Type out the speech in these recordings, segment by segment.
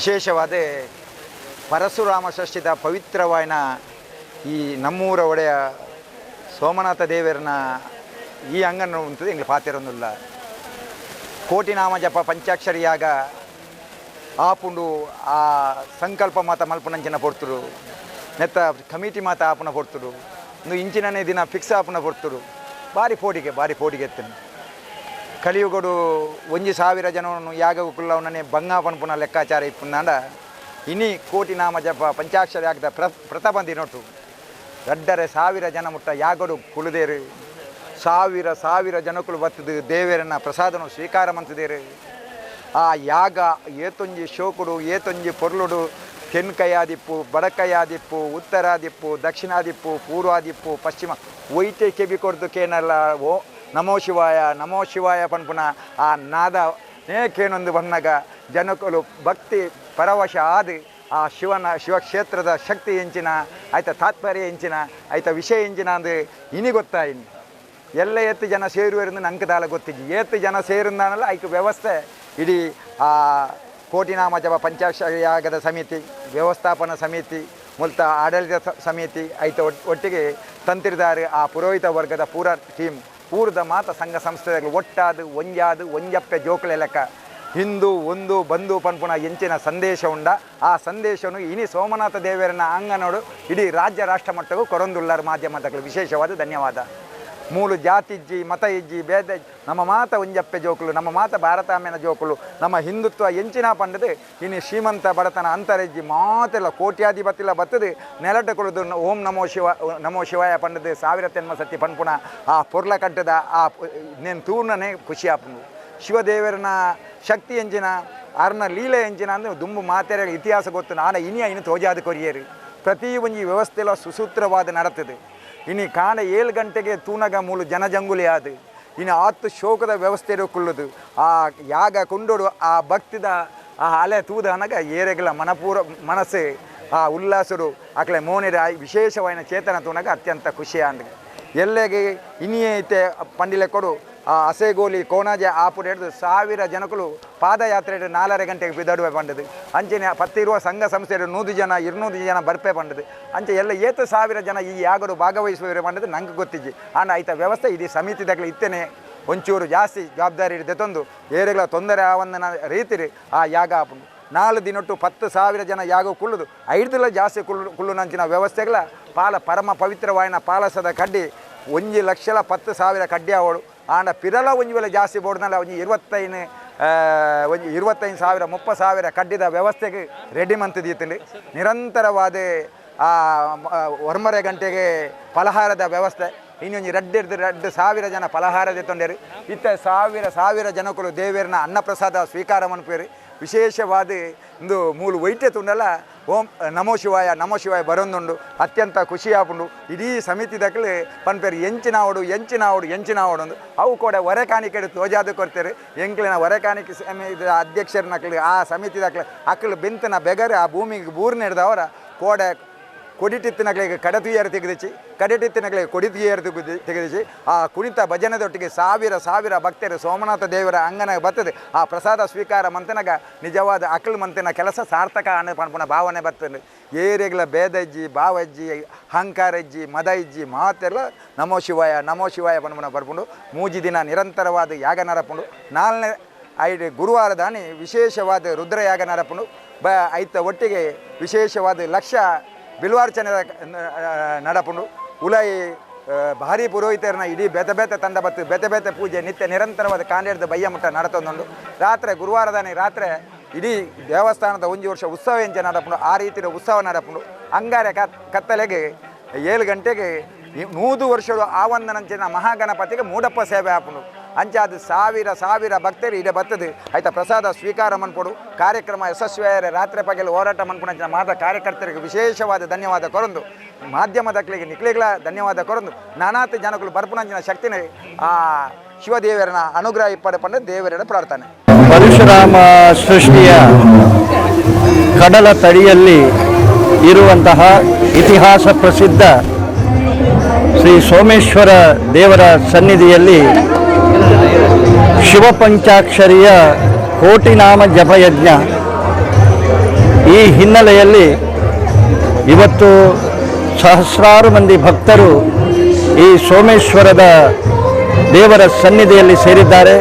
ವಿಶೇಷವಾದ ಪರಶುರಾಮ ಷಷ್ಠಿದ ಪವಿತ್ರವಾದ ಈ ನಮ್ಮೂರ ಒಡೆಯ ಸೋಮನಾಥ ದೇವರನ ಈ ಅಂಗನ ಉಂಟು ಎಂಗ್ಲು ಪಾತಿರೊಂದುಲ್ಲ ಕೋಟಿ ನಾಮ ಜಪ ಪಂಚಾಕ್ಷರಿಯಾಗ ಆಪುಂಡು ಆ ಸಂಕಲ್ಪ ಮಾತ ಮಲ್ಪನಂಚಿನ ಪೊರ್ತುಡು ನೆತ್ತ ಕಮಿಟಿ ಮಾತ ಆಪುನ ಪೊರ್ತುಡು ಒಂದು ಇಂಚಿನನೇ ದಿನ ಫಿಕ್ಸ್ ಆಪುನ ಪೊರ್ತುಡು ಭಾರಿ ಪೋಟಿಗೆ ಎತ್ತನು ಕಲಿಯುಗಡು 1,000 ಜನವನ್ನು ಯಾಗಕ್ಕುಳ್ಳವನೇ ಬಂಗ ಪನ್ಪುನ ಲೆಕ್ಕಾಚಾರ ಇಪ್ಪುಂದಾಂಡ ಇನಿ ಕೋಟಿ ನಾಮ ಜಪ ಪಂಚಾಕ್ಷರಿ ಆಗದ ಪ್ರತಬಂದಿ ನೋಟು ಗಡ್ಡರೆ 1000 ಜನ ಮುಟ್ಟ ಯಾಗಡು ಕುಳಿದೇರು ಸಾವಿರ ಜನಕ್ಕಳು ಬತ್ತದು ದೇವರನ್ನ ಪ್ರಸಾದನು ಸ್ವೀಕಾರ ಮಂತಿದೇರು ಆ ಯಾಗ ಏತೊಂಜಿ ಶೋಕುಡು ಏತೊಂಜಿ ಪೊರ್ಲುಡು ಕೆನ್ಕೈಯಾದಿಪ್ಪು ಬಡಕೈಯಾದಿಪ್ಪು ಉತ್ತರಾದಿಪ್ಪು ದಕ್ಷಿಣಾದಿಪ್ಪು ಪೂರ್ವಾದಿಪ್ಪು ಪಶ್ಚಿಮ ಒಯ್ಟೆ ಕೆಬಿ ಕೊಡ್ದು ಕೇನಲ್ಲ ಓ ನಮೋ ಶಿವಾಯ ಪನ್ಪುನ ಆ ನಾದ ಕೇನೊಂದು ಬಣ್ಣಗ ಜನಕಲು ಭಕ್ತಿ ಪರವಶ ಆದಿ ಆ ಶಿವಕ್ಷೇತ್ರದ ಶಕ್ತಿ ಎಂಚಿನ ಆಯ್ತ ತಾತ್ಪರ್ಯ ಎಂಚಿನ ಆಯ್ತ ವಿಷಯ ಎಂಚಿನ ಅಂದ್ರೆ ಇನಿ ಗೊತ್ತಾಯಿನಿ ಎಲ್ಲ ಎತ್ತು ಜನ ಸೇರುವರಿಂದ ನಂಗೆ ದಾಲ ಗೊತ್ತಿಜ್ಜಿ ಏತ್ತು ಜನ ಸೇರಿಂದಾನಲ್ಲ ಆಯ್ಕೆ ವ್ಯವಸ್ಥೆ ಇಡೀ ಆ ಕೋಟಿನಾಮ ಜಪ ಪಂಚಾಕ್ಷರಿ ಯಾಗದ ಸಮಿತಿ ವ್ಯವಸ್ಥಾಪನಾ ಸಮಿತಿ ಮೂಲತ ಆಡಳಿತ ಸಮಿತಿ ಆಯ್ತ ಒಟ್ಟಿಗೆ ತಂತ್ರಿದಾರಿ ಆ ಪುರೋಹಿತ ವರ್ಗದ ಪೂರ ಟೀಮ್ ಪೂರ್ದ ಮಾತ ಸಂಘ ಸಂಸ್ಥೆಗಳು ಒಟ್ಟಾದು ಒಂಜಪ್ಪೆ ಜೋಕಳೆ ಲೆಕ್ಕ ಹಿಂದೂ ಒಂದು ಬಂಧು ಪನ್ಪುನ ಎಂಚಿನ ಸಂದೇಶ ಉಂಡ ಆ ಸಂದೇಶನು ಇನಿ ಸೋಮನಾಥ ದೇವರನ ಅಂಗನೋಡು ಇಡೀ ರಾಜ್ಯ ರಾಷ್ಟ್ರ ಮಟ್ಟಗೂ ಕೊರೊಂದುಳ್ಳಾರ ಮಾಧ್ಯಮದಗಳು ವಿಶೇಷವಾದ ಧನ್ಯವಾದ ಮೂಲು ಜಾತಿ ಇಜ್ಜಿ ಮತ ಇಜ್ಜಿ ಭೇದ ನಮ್ಮ ಮಾತ ಒಂಜಪ್ಪೆ ಜೋಕುಲು ನಮ್ಮ ಮಾತ ಭಾರತಾಮ್ಯನ ಜೋಕುಲು ನಮ್ಮ ಹಿಂದುತ್ವ ಎಂಚಿನ ಪಂಡದು ಇನ್ನು ಶ್ರೀಮಂತ ಬಡತನ ಅಂತರಿಜ್ಜಿ ಮಾತೆಲ್ಲ ಕೋಟ್ಯಾಧಿಪತಿಲ್ಲ ಬತ್ತದು ನೆಲಟ ಕೊಡುದು ಓಂ ನಮೋ ಶಿವಾಯ ಪಂಡದು 1000 ಜನ್ಮ ಸತಿ ಪನ್ಪುಣ ಆ ಪೊರ್ಲ ಕಟ್ಟದ ಆ ನೇನು ತೂರ್ಣನೆ ಖುಷಿ ಆಪುಂಡು ಶಿವದೇವರನ ಶಕ್ತಿ ಎಂಚಿನ ಅರ್ನ ಲೀಲೆ ಎಂಚಿನ ಅಂದರೆ ದುಂಬು ಮಾತೆರ ಇತಿಹಾಸ ಗೊತ್ತು ನಾನ ಇನ್ನು ತೋಜಾದ ಕೊರಿಯರು ಪ್ರತಿ ಒಂಜಿ ವ್ಯವಸ್ಥೆಲ್ಲ ಸುಸೂತ್ರವಾದ ನಡತದೆ ಇನ್ನು ಕಾಣ 7 ಗಂಟೆಗೆ ತೂನಗ ಮೂಲು ಜನಜಂಗುಲಿ ಆದು ಇನ್ನು 10 ಶೋಕದ ವ್ಯವಸ್ಥೆ ಕುಳ್ಳುದು ಆ ಯಾಗ ಕೊಂಡೋಡು ಆ ಭಕ್ತಿದ ಆ ಅಲೆ ತೂದ ಅನಗ ಏರೆಗಳ ಮನಸ್ಸು ಆ ಉಲ್ಲಾಸರು ಆಕಳೆ ಮೋನಿರ ವಿಶೇಷವಾದ ಚೇತನ ತೂನಗ ಅತ್ಯಂತ ಖುಷಿ ಅಂದ ಎಲ್ಲೆಗೆ ಇನ್ನೇ ಐತೆ ಪಂಡಿಲೆ ಕೊಡು ಆ ಹಸೆಗೋಲಿ ಕೋಣಾಜೆ ಆಪುಡು ಹಿಡಿದು 1000 ಜನಗಳು ಪಾದಯಾತ್ರೆ 4 ಗಂಟೆಗೆ ಬಿದಡುವೆ ಪಂಡದು ಅಂಚೆನೆ ಪತ್ತಿರುವ ಸಂಘ ಸಂಸ್ಥೆ 100 ಜನ 200 ಜನ ಬರ್ಪೆ ಪಂಡದು ಅಂಚೆ ಎಲ್ಲ 1000 ಜನ ಈ ಯಾಗಡು ಭಾಗವಹಿಸುವವರೇ ಪಂಡದು ನಂಗೆ ಗೊತ್ತಿಜ್ಜಿ ಆನ ಆಯ್ತ ವ್ಯವಸ್ಥೆ ಇದು ಸಮಿತಿದಾಗಲಿ ಇತ್ತೇನೆ ಒಂಚೂರು ಜಾಸ್ತಿ ಜವಾಬ್ದಾರಿ ಹಿಡಿದೆ ತಂದು ಏರೆಗಳ ತೊಂದರೆ ಆವಂದನ ರೀತಿ ಆ ಯಾಗ ಆಪುಂಡು 4 ದಿನೊಟ್ಟು 10,000 ಜನ ಯಾಗ ಕುಳ್ಳುದು 5 ದಿನ ಜಾಸ್ತಿ ಕುಳ್ಳು ನಂಚಿನ ವ್ಯವಸ್ಥೆಗಳ ಪಾಲ ಪರಮ ಪವಿತ್ರವಾಯಿನ ಪಾಲಸದ ಕಡ್ಡಿ 1,10,000 ಕಡ್ಡಿ ಅವಳು ಆಂಡ ಪಿರಲ ಒಂಜಿ ವೇಳೆ ಜಾಸ್ತಿ ಬೋಡ್ನಲ್ಲ ಒಂಜಿ 25,000 30,000 ಕಡ್ಡಿದ ವ್ಯವಸ್ಥೆಗೆ ರೆಡಿ ಮಂತದೀತಂಡು ನಿರಂತರವಾದ ಆ 1 ಗಂಟೆಗೆ ಫಲಹಾರದ ವ್ಯವಸ್ಥೆ ಇನ್ನೊಂದು 2,000 ಜನ ಫಲಹಾರದ ತೊಂಡೇರು ಇತ್ತ 1,000 ಜನಗಳು ದೇವರನ್ನ ಅನ್ನಪ್ರಸಾದ ಸ್ವೀಕಾರ ಮನ್ಪೇರು ವಿಶೇಷವಾದ ಇಂದು ಮೂಲು ವೈಟ್ಯ ತುಂಡಲ್ಲ ಓಂ ನಮೋ ಶಿವಾಯ ಬರೋಂದುಂಡು ಅತ್ಯಂತ ಖುಷಿ ಆಪುಂಡು ಇಡೀ ಸಮಿತಿ ದಕ್ಕಲು ಪನ್ಪೇರು ಎಂಚಿನ ಒಂದು ಅವು ಕೂಡ ಹೊರೆಕಾಣಿಕೆ ತೋಜಾದ ಕೊಡ್ತಾರೆ ಎಂಕ್ಲಿನ ಹೊರೆಕಾಣಿಕೆ ಸಮಿತಿ ಅಧ್ಯಕ್ಷರ ನಕ್ಲಿ ಆ ಸಮಿತಿ ದಕ್ಕಲು ಅಕ್ಕಳು ಬೆಂತನ ಬೆಗರೆ ಆ ಭೂಮಿಗೆ ಬೂರ್ನ ಹಿಡ್ದವರ ಕೋಡೆ ಕೊಡಿಟಿತ್ತಿನಗಳಿಗೆ ಕಡತುಯರು ಕಡೆಟಿತ್ತಿನಗಳಿಗೆ ಕೊಡಿತಿಯರು ತೆಗೆದಿಸಿ ಆ ಕುಣಿತ ಭಜನೆದೊಟ್ಟಿಗೆ 1,000 ಭಕ್ತರು ಸೋಮನಾಥ ದೇವರ ಅಂಗನ ಬರ್ತದೆ ಆ ಪ್ರಸಾದ ಸ್ವೀಕಾರ ಮಂತನಗ ನಿಜವಾದ ಅಕ್ಕಳು ಮಂತನ ಕೆಲಸ ಸಾರ್ಥಕ ಅನ್ನೋ ಪನ್ಪುನ ಭಾವನೆ ಬರ್ತದೆ ಏರೆಗಳ ಭೇದಜ್ಜಿ ಭಾವಜ್ಜಿ ಅಹಂಕಾರ ಇಜ್ಜಿ ಮದ ಇಜ್ಜಿ ಮಾತೆಲ್ಲ ನಮೋ ಶಿವಾಯ ಪನ್ಪುನ ಬರ್ಪುಂಡು 3 ದಿನ ನಿರಂತರವಾದ ಯಾಗ ನರಪುಂಡು 4ನೇ ಗುರುವಾರದಾನಿ ವಿಶೇಷವಾದ ರುದ್ರಯಾಗ ನರಪುಂಡು ಐತ ಒಟ್ಟಿಗೆ ವಿಶೇಷವಾದ ಲಕ್ಷ ಬಿಲ್ವಾರ್ಚನೆ ನಡಪುಂಡು ಉಲಾಯಿ ಭಾರಿ ಪುರೋಹಿತರನ್ನ ಇಡೀ ಬೇತೆ ತಂಡ ಬತ್ತು ಬೇತೆ ಪೂಜೆ ನಿತ್ಯ ನಿರಂತರವಾದ ಕಾಂಡೇಡ್ದ ಬಯ್ಯ ಮುಟ್ಟ ನಡತೊಂದುಂಡು ರಾತ್ರಿ ಗುರುವಾರದಾನೆ ರಾತ್ರಿ ಇಡೀ ದೇವಸ್ಥಾನದ 1 ವರ್ಷ ಉತ್ಸವ ಎಂಚ ನಡಪುಂಡು ಆ ರೀತಿಯ ಉತ್ಸವ ನಡಪುಂಡು ಅಂಗಾರೆ ಕತ್ತಲೆಗೆ 7 ಗಂಟೆಗೆ 100 ವರ್ಷಗಳು ಆವಂದನಂಚಿನ ಮಹಾಗಣಪತಿಗೆ ಮೂಡಪ್ಪ ಸೇವೆ ಆಪುಂಡು ಅಂಚೆ ಅದು 1,000 ಭಕ್ತರು ಇಡೆ ಬರ್ತದೆ ಆಯ್ತಾ ಪ್ರಸಾದ ಸ್ವೀಕಾರ ಮನ್ಪೊಡು ಕಾರ್ಯಕ್ರಮ ಯಶಸ್ವಿಯಾರೆ ರಾತ್ರಿ ಪಗಲು ಹೋರಾಟ ಮನ್ಪುಣ ಮಾದ ಕಾರ್ಯಕರ್ತರಿಗೆ ವಿಶೇಷವಾದ ಧನ್ಯವಾದ ಕೊರಂದು ಮಾಧ್ಯಮದಕ್ಕಳಿಗೆ ನಿಕ್ಲಿಗಳ ಧನ್ಯವಾದ ಕೊರಂದು ನಾನಾತ್ ಜನಗಳು ಬರ್ಪುಣಂಚಿನ ಶಕ್ತಿನ ಆ ಶಿವದೇವರನ ಅನುಗ್ರಹ ಪಂಡ ದೇವರ ಪ್ರಾರ್ಥನೆ. ಪರಶುರಾಮ ಸೃಷ್ಟಿಯ ಕಡಲ ತಡಿಯಲ್ಲಿ ಇರುವಂತಹ ಇತಿಹಾಸ ಪ್ರಸಿದ್ಧ ಶ್ರೀ ಸೋಮೇಶ್ವರ ದೇವರ ಸನ್ನಿಧಿಯಲ್ಲಿ ಶಿವಪಂಚಾಕ್ಷರಿಯ ಕೋಟಿ ನಾಮ ಜಪಯಜ್ಞ ಈ ಹಿನ್ನೆಲೆಯಲ್ಲಿ ಇವತ್ತು ಸಹಸ್ರಾರು ಮಂದಿ ಭಕ್ತರು ಈ ಸೋಮೇಶ್ವರದ ದೇವರ ಸನ್ನಿಧಿಯಲ್ಲಿ ಸೇರಿದ್ದಾರೆ.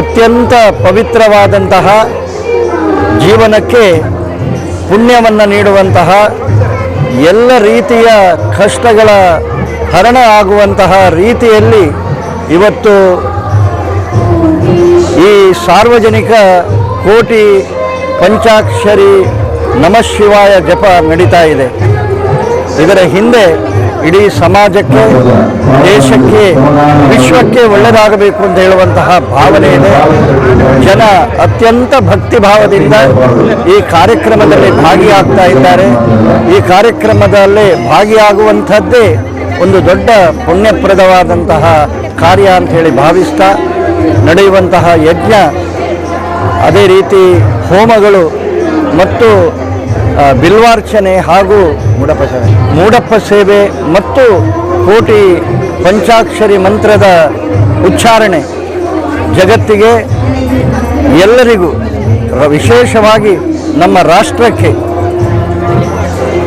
ಅತ್ಯಂತ ಪವಿತ್ರವಾದಂತಹ ಜೀವನಕ್ಕೆ ಪುಣ್ಯವನ್ನು ನೀಡುವಂತಹ, ಎಲ್ಲ ರೀತಿಯ ಕಷ್ಟಗಳ ಹರಣ ಆಗುವಂತಹ ರೀತಿಯಲ್ಲಿ ಇವತ್ತು ಈ ಸಾರ್ವಜನಿಕ ಕೋಟಿ ಪಂಚಾಕ್ಷರಿ ನಮಃ ಶಿವಾಯ ಜಪ ನಡೀತಾ ಇದೆ. ಇದರ ಹಿಂದೆ ಇಡೀ ಸಮಾಜಕ್ಕೆ, ದೇಶಕ್ಕೆ, ವಿಶ್ವಕ್ಕೆ ಒಳ್ಳೆಯದಾಗಬೇಕು ಅಂತ ಹೇಳುವಂತಹ ಭಾವನೆ ಇದೆ. ಜನ ಅತ್ಯಂತ ಭಕ್ತಿಭಾವದಿಂದ ಈ ಕಾರ್ಯಕ್ರಮದಲ್ಲಿ ಭಾಗಿಯಾಗ್ತಾ ಇದ್ದಾರೆ. ಈ ಕಾರ್ಯಕ್ರಮದಲ್ಲಿ ಭಾಗಿಯಾಗುವಂಥದ್ದೇ ಒಂದು ದೊಡ್ಡ ಪುಣ್ಯಪ್ರದವಾದಂತಹ ಕಾರ್ಯ ಅಂತ ಹೇಳಿ ಭಾವಿಸ್ತಾ ನಡೆಯುವಂತಹ ಯಜ್ಞ, ಅದೇ ರೀತಿ ಹೋಮಗಳು ಮತ್ತು ಬಿಲ್ವಾರ್ಚನೆ ಹಾಗೂ ಮೂಡಪ್ಪ ಸೇವೆ ಮತ್ತು ಕೋಟಿ ಪಂಚಾಕ್ಷರಿ ಮಂತ್ರದ ಉಚ್ಚಾರಣೆ ಜಗತ್ತಿಗೆ, ಎಲ್ಲರಿಗೂ, ವಿಶೇಷವಾಗಿ ನಮ್ಮ ರಾಷ್ಟ್ರಕ್ಕೆ,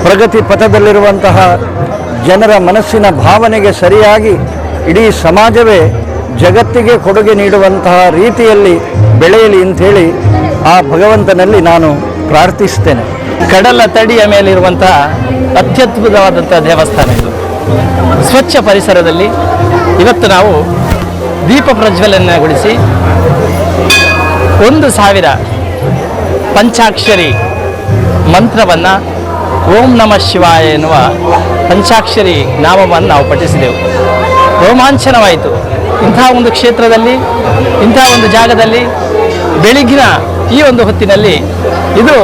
ಪ್ರಗತಿ ಪಥದಲ್ಲಿರುವಂತಹ ಜನರ ಮನಸ್ಸಿನ ಭಾವನೆಗೆ ಸರಿಯಾಗಿ ಇಡೀ ಸಮಾಜವೇ ಜಗತ್ತಿಗೆ ಕೊಡುಗೆ ನೀಡುವಂತಹ ರೀತಿಯಲ್ಲಿ ಬೆಳೆಯಲಿ ಅಂಥೇಳಿ ಆ ಭಗವಂತನಲ್ಲಿ ನಾನು ಪ್ರಾರ್ಥಿಸ್ತೇನೆ. ಕಡಲ ತಡಿಯ ಮೇಲಿರುವಂತಹ ಅತ್ಯದ್ಭುತವಾದಂಥ ದೇವಸ್ಥಾನ ಇದು. ಸ್ವಚ್ಛ ಪರಿಸರದಲ್ಲಿ ಇವತ್ತು ನಾವು ದೀಪ ಪ್ರಜ್ವಲನೆಗೊಳಿಸಿ 1000 ಪಂಚಾಕ್ಷರಿ ಮಂತ್ರವನ್ನು, ಓಂ ನಮಃ ಶಿವಾಯ ಎನ್ನುವ ಪಂಚಾಕ್ಷರಿ ನಾಮವನ್ನು ನಾವು ಪಠಿಸಿದೆವು. ರೋಮಾಂಚನವಾಯಿತು. ಇಂಥ ಒಂದು ಕ್ಷೇತ್ರದಲ್ಲಿ, ಇಂಥ ಒಂದು ಜಾಗದಲ್ಲಿ ಬೆಳಗಿನ ಈ ಒಂದು ಹೊತ್ತಿನಲ್ಲಿ ಇದು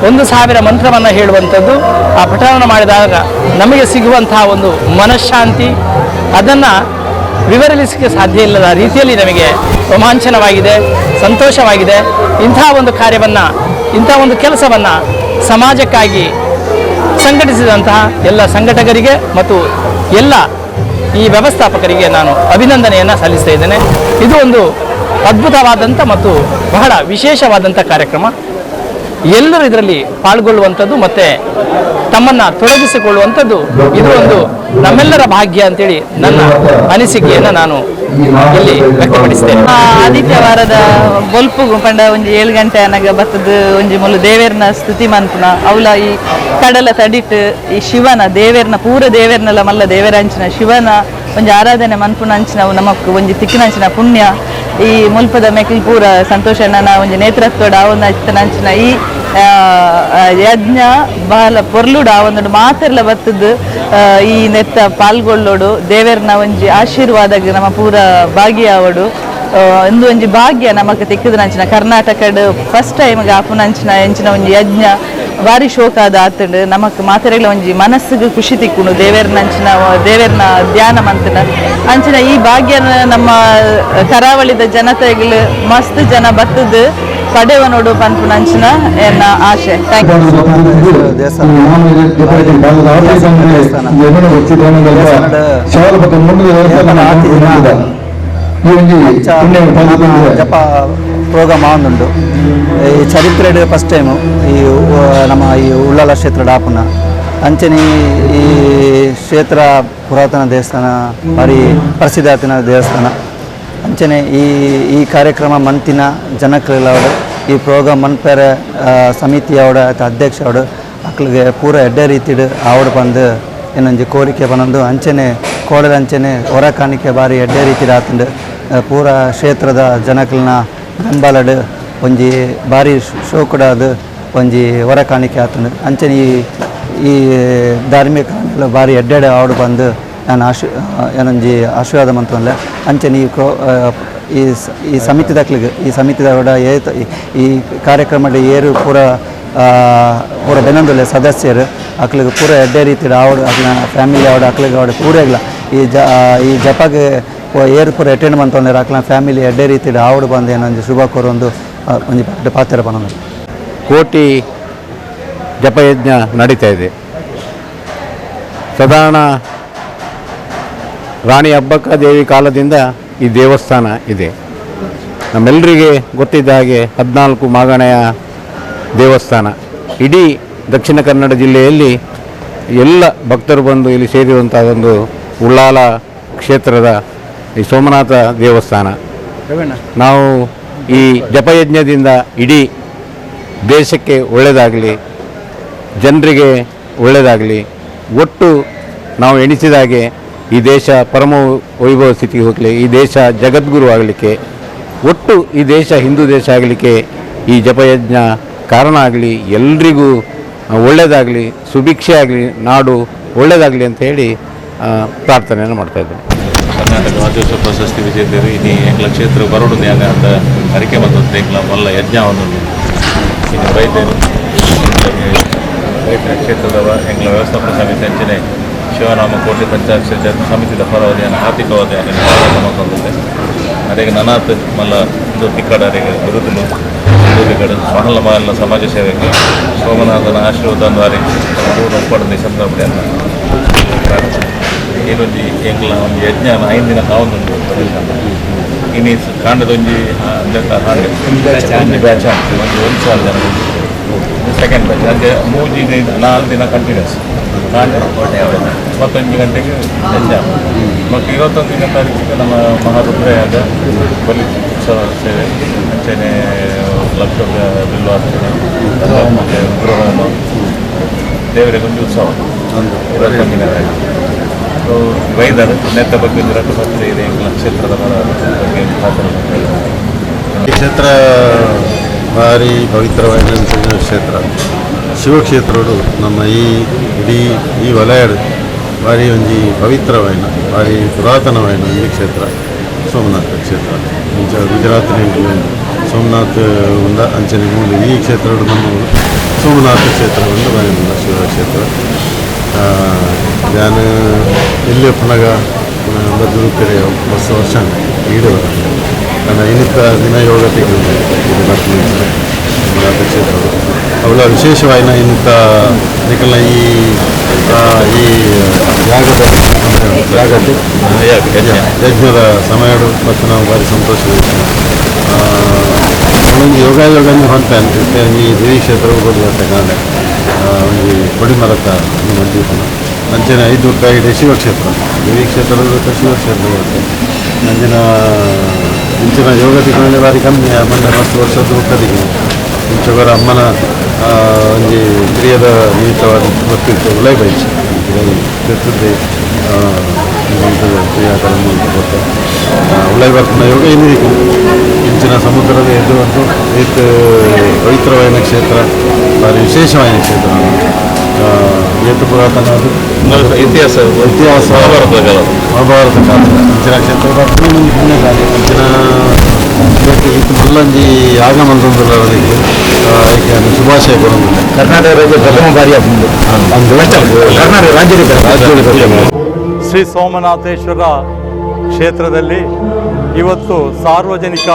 1000 ಮಂತ್ರವನ್ನು ಹೇಳುವಂಥದ್ದು, ಆ ಪಠಣ ಮಾಡಿದಾಗ ನಮಗೆ ಸಿಗುವಂತಹ ಒಂದು ಮನಃಶಾಂತಿ, ಅದನ್ನು ವಿವರಿಸಲಿಕ್ಕೆ ಸಾಧ್ಯ ಇಲ್ಲದ ರೀತಿಯಲ್ಲಿ ನಮಗೆ ರೋಮಾಂಚನವಾಗಿದೆ, ಸಂತೋಷವಾಗಿದೆ. ಇಂಥ ಒಂದು ಕಾರ್ಯವನ್ನು, ಇಂಥ ಒಂದು ಕೆಲಸವನ್ನು ಸಮಾಜಕ್ಕಾಗಿ ಸಂಘಟಿಸಿದಂತಹ ಎಲ್ಲ ಸಂಘಟಕರಿಗೆ ಮತ್ತು ಎಲ್ಲ ಈ ವ್ಯವಸ್ಥಾಪಕರಿಗೆ ನಾನು ಅಭಿನಂದನೆಯನ್ನು ಸಲ್ಲಿಸ್ತಾ ಇದ್ದೇನೆ. ಇದು ಒಂದು ಅದ್ಭುತವಾದಂಥ ಮತ್ತು ಬಹಳ ವಿಶೇಷವಾದಂಥ ಕಾರ್ಯಕ್ರಮ. ಎಲ್ಲರೂ ಇದರಲ್ಲಿ ಪಾಲ್ಗೊಳ್ಳುವಂಥದ್ದು ಮತ್ತು ತಮ್ಮನ್ನು ತೊಡಗಿಸಿಕೊಳ್ಳುವಂಥದ್ದು ಇದು ಒಂದು ನಮ್ಮೆಲ್ಲರ ಭಾಗ್ಯ ಅಂತೇಳಿ ನನ್ನ ಅನಿಸಿಕೆಯನ್ನು ನಾನು ಇಲ್ಲಿ ವ್ಯಕ್ತಪಡಿಸ್ತೇನೆ. ಆದಿತ್ಯವಾರದ ಬೊಲ್ಪು ಪಂಡ ಒಂಜಿ 7 ಗಂಟೆ ಅನಗ ಬತ್ತದ ಒಂಜಿ ಮುಲು ದೇವೇರ್ನ ಸ್ತುತಿ ಮನ್ಪುನ ಅವಲ ಈ ಕಡಲ ತಡಿಟ್ ಈ ಶಿವನ ದೇವೇರ್ನ ಪೂರ ದೇವೇರ್ನೆಲ್ಲ ಮಲ್ಲ ದೇವರಂಚಿನ ಶಿವನ ಒಂಜಿ ಆರಾಧನೆ ಮನ್ಪುನ ಅಂಚಿನ ನಮಕ್ ಒಂಜಿ ತಿಕ್ಕಿನಂಚಿನ ಪುಣ್ಯ ಈ ಮುಲ್ಪದ ಮೆಕ್ಲ್ ಪೂರ ಸಂತೋಷ ನನ್ನ ಒಂಜಿ ನೇತೃತ್ವದ ಆವೊಂದು ಅಂಚಿನ ಈ ಯಜ್ಞ ಬಹಳ ಪೊರ್ಲುಡು ಆವೊಂದು ಮಾತೆರ್ಲ ಬತ್ತದು ಈ ನೆತ್ತ ಪಾಲ್ಗೊಳ್ಳೋಡು ದೇವೇರ್ನ ಒಂಜಿ ಆಶೀರ್ವಾದಗ್ ನಮ್ಮ ಪೂರ ಭಾಗಿಯಾವಡು ಒಂದು ಒಂಜಿ ಭಾಗ್ಯ ನಮಕ್ ತಿಕ್ಕದಂಚಿನ ಕರ್ನಾಟಕಡ್ ಫಸ್ಟ್ ಟೈಮ್ ಆಪುನಂಚಿನ ಎಂಚಿನ ಒಂಜಿ ಯಜ್ಞ ಭಾರಿ ಶೋಕಾದ ಆತಂಡು ನಮಕ್ ಮಾತೆರೆಗ್ಲ ಒಂಜಿ ಮನಸ್ಸಿಗೆ ಖುಷಿ ತಿಕ್ಕುಂಡು ದೇವೇರ್ನ ಧ್ಯಾನ ಮಂತನ ಅಂಚಿನ ಈ ಭಾಗ್ಯ ನಮ್ಮ ಕರಾವಳಿದ ಜನತೆಗಳು ಮಸ್ತ್ ಜನ ಬತ್ತದು ಪಡೆವನೋಡು ಪನ್ಪುನಂಚಿನ ಎನ್ನ ಆಶೆ. ಥ್ಯಾಂಕ್ ಜಪ ಪ್ರೋಗ್ರಾಮ್ ಆವೊಂದುಂಡು. ಈ ಚರಿತ್ರೆಡ್ ಫಸ್ಟ್ ಟೈಮು ಈ ನಮ್ಮ ಈ ಉಳ್ಳಾಲ ಕ್ಷೇತ್ರ ಡಾಪುನ ಅಂಚನೆ ಈ ಕ್ಷೇತ್ರ ಪುರಾತನ ದೇವಸ್ಥಾನ, ಭಾರಿ ಪ್ರಸಿದ್ಧ ಆತಿನ ದೇವಸ್ಥಾನ. ಅಂಚನೆ ಈ ಕಾರ್ಯಕ್ರಮ ಮಂತಿನ ಜನಕ್ಲೆಲ್ಲವಡು ಈ ಪ್ರೋಗ್ರಾಮ್ ಮನ್ಪೇರೆ ಸಮಿತಿ ಅವಡ ಅಧ್ಯಕ್ಷ ಅವಡು ಮಕ್ಕಳಿಗೆ ಪೂರ ಎಡ್ಡೆ ರೀತಿಡ್ ಆವಡು ಬಂದು ಏನೊಂಜಿ ಕೋರಿಕೆ ಬಂದು ಅಂಚನೆ ಕೋಡಲ ಅಂಚನೆ ಹೊರ ಕಾಣಿಕೆ ಬಾರಿ ಎಡ್ಡೆ ರೀತಿಡ್ ಆತಂಡು ಪೂರ ಕ್ಷೇತ್ರದ ಜನಕಲ್ನ ಬೆಂಬಲಡ್ ಒಂಜಿ ಭಾರಿ ಶೋಕುಡಾದ ಒಂಜಿ ಹೊರ ಕಾಣಿಕೆ ಆತಂಡು ಅಂಚನೆ ಈ ಧಾರ್ಮಿಕ ಭಾರಿ ಎಡ್ಡೆ ಆವಡು ಬಂದು ನಾನು ಏನೊಂಜಿ ಆಶೀರ್ವಾದ ಮಂತಂದ್ರೆ ಅಂಚನೆ ಈ ಸಮಿತಿ ದಕ್ಲಿಗೆ ಈ ಸಮಿತಿದ ಈ ಕಾರ್ಯಕ್ರಮದ ಏರು ಪೂರ ಬೆನೊಂದುಲ್ಲೆ ಸದಸ್ಯರು ಅಕ್ಲಿಗೆ ಪೂರ ಎಡ್ಡೆ ರೀತಿ ಆವಡು ಅಕ್ಲ ಫ್ಯಾಮಿಲಿ ಆವಡು ಅಕ್ಲಿಗೆ ಆವಡು ಪೂರ ಇಲ್ಲ ಈ ಜಪಗೆ ಏರು ಪೂರ ಅಟೆಂಡ್ ಮಂತಂದ್ರೆ ಅಕ್ಲ ಫ್ಯಾಮಿಲಿ ಎಡ್ಡೆ ರೀತಿ ಆವಡು ಬಂದು ಏನೊಂದು ಶುಭ ಕೋರೊಂದು ಒಂಜಿ ಪಾತ್ರ ಬಂದ ಕೋಟಿ ಜಪಯಜ್ಞ ನಡೀತಾ ಇದೆ. ಸಾಧಾರಣ ರಾಣಿ ಅಬ್ಬಕ್ಕ ದೇವಿ ಕಾಲದಿಂದ ಈ ದೇವಸ್ಥಾನ ಇದೆ. ನಮ್ಮೆಲ್ಲರಿಗೆ ಗೊತ್ತಿದ್ದ ಹಾಗೆ 14 ಮಾಗಣೆಯ ದೇವಸ್ಥಾನ. ಇಡೀ ದಕ್ಷಿಣ ಕನ್ನಡ ಜಿಲ್ಲೆಯಲ್ಲಿ ಎಲ್ಲ ಭಕ್ತರು ಬಂದು ಇಲ್ಲಿ ಸೇರಿರುವಂಥ ಒಂದು ಉಳ್ಳಾಲ ಕ್ಷೇತ್ರದ ಈ ಸೋಮನಾಥ ದೇವಸ್ಥಾನ. ನಾವು ಈ ಜಪಯಜ್ಞದಿಂದ ಇಡೀ ದೇಶಕ್ಕೆ ಒಳ್ಳೆಯದಾಗಲಿ, ಜನರಿಗೆ ಒಳ್ಳೆಯದಾಗಲಿ, ಒಟ್ಟು ನಾವು ಎಣಿಸಿದಾಗೆ ಈ ದೇಶ ಪರಮ ವೈಭವ ಸ್ಥಿತಿಗೆ ಹೋಗಲಿ, ಈ ದೇಶ ಜಗದ್ಗುರು ಆಗಲಿಕ್ಕೆ, ಒಟ್ಟು ಈ ದೇಶ ಹಿಂದೂ ದೇಶ ಆಗಲಿಕ್ಕೆ ಈ ಜಪಯಜ್ಞ ಕಾರಣ ಆಗಲಿ, ಎಲ್ರಿಗೂ ಒಳ್ಳೆಯದಾಗಲಿ, ಸುಭಿಕ್ಷೆ ಆಗಲಿ, ನಾಡು ಒಳ್ಳೆಯದಾಗಲಿ ಅಂತ ಹೇಳಿ ಪ್ರಾರ್ಥನೆಯನ್ನು ಮಾಡ್ತಾಯಿದ್ದೇನೆ. ಕರ್ನಾಟಕ ರಾಜ್ಯೋತ್ಸವ ಪ್ರಶಸ್ತಿ ವಿಜೇತರು ಇನ್ನು ಎಂಗ್ಲ ಕ್ಷೇತ್ರ ಬರೋಡು ನ್ಯಾಗ ಅಂತ ಅರಿಕೆ ಮತ್ತು ಎಂಗ್ಲ ಮಲ್ಲ ಯಜ್ಞವನ್ನು ಇನ್ನು ವೈದ್ಯರು ವೈದ್ಯ ಕ್ಷೇತ್ರದವ ಎಂಗ್ಲ ವ್ಯವಸ್ಥಾಪಕ ಸಮಿತಿ ಅಂಚನೆ ಶಿವನಾಮ ಕೋಟಿ ಪಂಚಾಕ್ಷರ ಸಮಿತಿದ ಪರವಧಿಯನ್ನು ಆರ್ಥಿಕವಾದಿಯನ್ನು ಮಾಡ್ಕೊಂಡಿದ್ದೆ. ಅದೇ ನನಾತ್ ಮಲ್ಲ ಇದು ತಿಕ್ಕಡರಿಗೆ ಬಿರುದುಲು ಬಿರುದುಗಳು ಮಹಲ್ಲ ಮಹಲ್ಲ ಸಮಾಜ ಸೇವೆಗೆ ಸೋಮನಾಥನ ಆಶೀರ್ವಾದ ವಾರಿ ಒಪ್ಪಡದ ಸಂದರ್ಭದಲ್ಲಿ ಏನೊಂದು ಎಂಗ್ಲ ಒಂದು ಯಜ್ಞ 5 ದಿನ ಕಾವೊಂದುಂಟು ಇನ್ನು ಕಾಂಡದೊಂಜಿ ಬ್ಯಾಚ್ ಆಗ್ತದೆ. ಒಂದು 1,000 ಜನ ಸೆಕೆಂಡ್ ಬ್ಯಾಚ್ ಅದೇ 3 ದಿನ 4 ದಿನ ಕಂಟಿನ್ಯೂಸ್ ಕಾಂಡ 21 ಗಂಟೆಗೆ ಯಜ್ಞ. ಮತ್ತು 21ನೇ ತಾರೀಕಿಗೆ ನಮ್ಮ ಮಹಾರುದ್ರಯಾಗ ಬಲಿ ಉತ್ಸವ ಸೇವೆ ಅಂಚೆನೆ ಲಕ್ಷ ಬಿಲ್ವಾರ್ಚನೆ ಮತ್ತು ರುದ್ರಹೋಮ ದೇವರಿಗೊಂದು ಉತ್ಸವ 21ನೇ ತಾರೀಕು. ವೈದ್ಯರು ನೆತ್ತ ಬಗ್ಗೆ ರಕ್ತಪತ್ರ ಇದೆ ಕ್ಷೇತ್ರದ ಬಗ್ಗೆ ಈ ಕ್ಷೇತ್ರ ಭಾರಿ ಪವಿತ್ರವಾದ ಕ್ಷೇತ್ರ, ಶಿವಕ್ಷೇತ್ರಗಳು ನಮ್ಮ ಇಡೀ ಈ ವಲಯಡು ಭಾರಿ ಒಂಜಿ ಪವಿತ್ರವಾಯಿನ ಭಾರಿ ಪುರಾತನವಾಯಿನ ಈ ಕ್ಷೇತ್ರ ಸೋಮನಾಥ ಕ್ಷೇತ್ರ. ಗುಜರಾತ್ ಸೋಮನಾಥ್ ಉಂಡ ಅಂಚನೆ ಮೂಲ ಈ ಕ್ಷೇತ್ರಗಳು ನಮ್ಮ ಸೋಮನಾಥ ಕ್ಷೇತ್ರ ಒಂದು ಭಾರಿ ಶಿವಕ್ಷೇತ್ರ. ഞാൻ ಇಲ್ಲಿ ಪುನಗ ಬದುರುಕೆರೆ ವರ್ಷ ಈಡು കാരണം ഇനിത്തെ ദിന യോഗത്തേക്ക് ഇത് ಬರ್ತೀನಿ ಕ್ಷೇತ್ರ ಅವಳ ವಿಶೇಷವಾದ ಇಂಥ ನಿಖಲ ಈ ಯಜ್ಞದ ಸಮಯ ಮತ್ತು ನಾವು ಭಾರಿ ಸಂತೋಷವಿದೆ. ಒಂದು ಯೋಗ ಹೊಂತ ಅನಿಸುತ್ತೆ ಈ ದೇವಿ ಕ್ಷೇತ್ರ ಹೋಗುವಂಥ ಕಾರಣ ಒಂದು ಕೊಡಿಮರತ ಮಂಜೂತನ ಅಂಚನೆ 5 ರೂಪಾಯಿ ಶಿವಕ್ಷೇತ್ರ ದೇವಿ ಕ್ಷೇತ್ರದ ಶಿವಕ್ಷೇತ್ರ ಬರುತ್ತೆ. ಅಂಚಿನ ಇಂಚಿನ ಯೋಗ ತಿಂಗಳ ಬಾರಿ ಕಮ್ಮಿ ಮೊನ್ನೆ 10 ವರ್ಷದ ಹುಟ್ಟದಿಗೆ ಇಂಚವರ ಅಮ್ಮನ ಒಂದು ಕ್ರಿಯದ ನಿಮಿತ್ತವಾದ ಗೊತ್ತಿತ್ತು ಉಲೈ ಬೈಚ್ ಗೊತ್ತಿದ್ದೆ ಕ್ರಿಯಾಕರಣ ಗೊತ್ತು ಉಲೈ ಬರ್ತಿನ ಯೋಗ ಏನಿದೆ ಇಂಚಿನ ಸಮುದ್ರದ ಎದುರು ಇದು ಪವಿತ್ರವಾದ ಕ್ಷೇತ್ರ ಭಾರಿ ವಿಶೇಷವಾದ ಕ್ಷೇತ್ರ. ಏತು ಪುರಾತನ ಇತಿಹಾಸ ಮಹಾಭಾರತ ಕಾಲ ಇಂಚಿನ ಕ್ಷೇತ್ರ ಇಂಚಿನ ಇದು ಮಲ್ಲಂಜಿ ಆಗಮನದೊಂದರವರಿಗೆ ಶುಭಾಶಯ ಕೊಡೋದಿಲ್ಲ. ಕರ್ನಾಟಕ ರಾಜ್ಯ ಪ್ರಥಮ ಬಾರಿ ಕರ್ನಾಟಕ ರಾಜ್ಯದ ಶ್ರೀ ಸೋಮನಾಥೇಶ್ವರ ಕ್ಷೇತ್ರದಲ್ಲಿ ಇವತ್ತು ಸಾರ್ವಜನಿಕ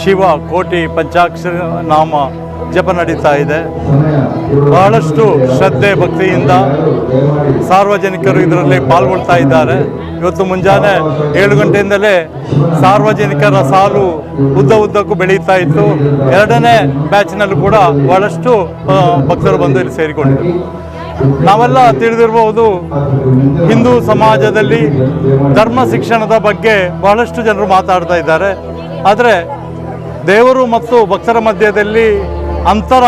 ಶಿವ ಕೋಟಿ ಪಂಚಾಕ್ಷರ ನಾಮ ಜಪ ನಡೀತಾ ಇದೆ. ಬಹಳಷ್ಟು ಶ್ರದ್ಧೆ ಭಕ್ತಿಯಿಂದ ಸಾರ್ವಜನಿಕರು ಇದರಲ್ಲಿ ಪಾಲ್ಗೊಳ್ತಾ ಇದ್ದಾರೆ. ಇವತ್ತು ಮುಂಜಾನೆ 7 ಗಂಟೆಯಿಂದಲೇ ಸಾರ್ವಜನಿಕರ ಸಾಲು ಉದ್ದಕ್ಕೂ ಬೆಳೀತಾ ಇತ್ತು. 2ನೇ ಬ್ಯಾಚ್ನಲ್ಲೂ ಕೂಡ ಬಹಳಷ್ಟು ಭಕ್ತರು ಬಂದು ಇಲ್ಲಿ ಸೇರಿಕೊಂಡಿದ್ದಾರೆ. ನಾವೆಲ್ಲ ತಿಳಿದಿರಬಹುದು, ಹಿಂದೂ ಸಮಾಜದಲ್ಲಿ ಧರ್ಮ ಶಿಕ್ಷಣದ ಬಗ್ಗೆ ಬಹಳಷ್ಟು ಜನರು ಮಾತಾಡ್ತಾ ಇದ್ದಾರೆ. ಆದರೆ ದೇವರು ಮತ್ತು ಭಕ್ತರ ಮಧ್ಯದಲ್ಲಿ ಅಂತರ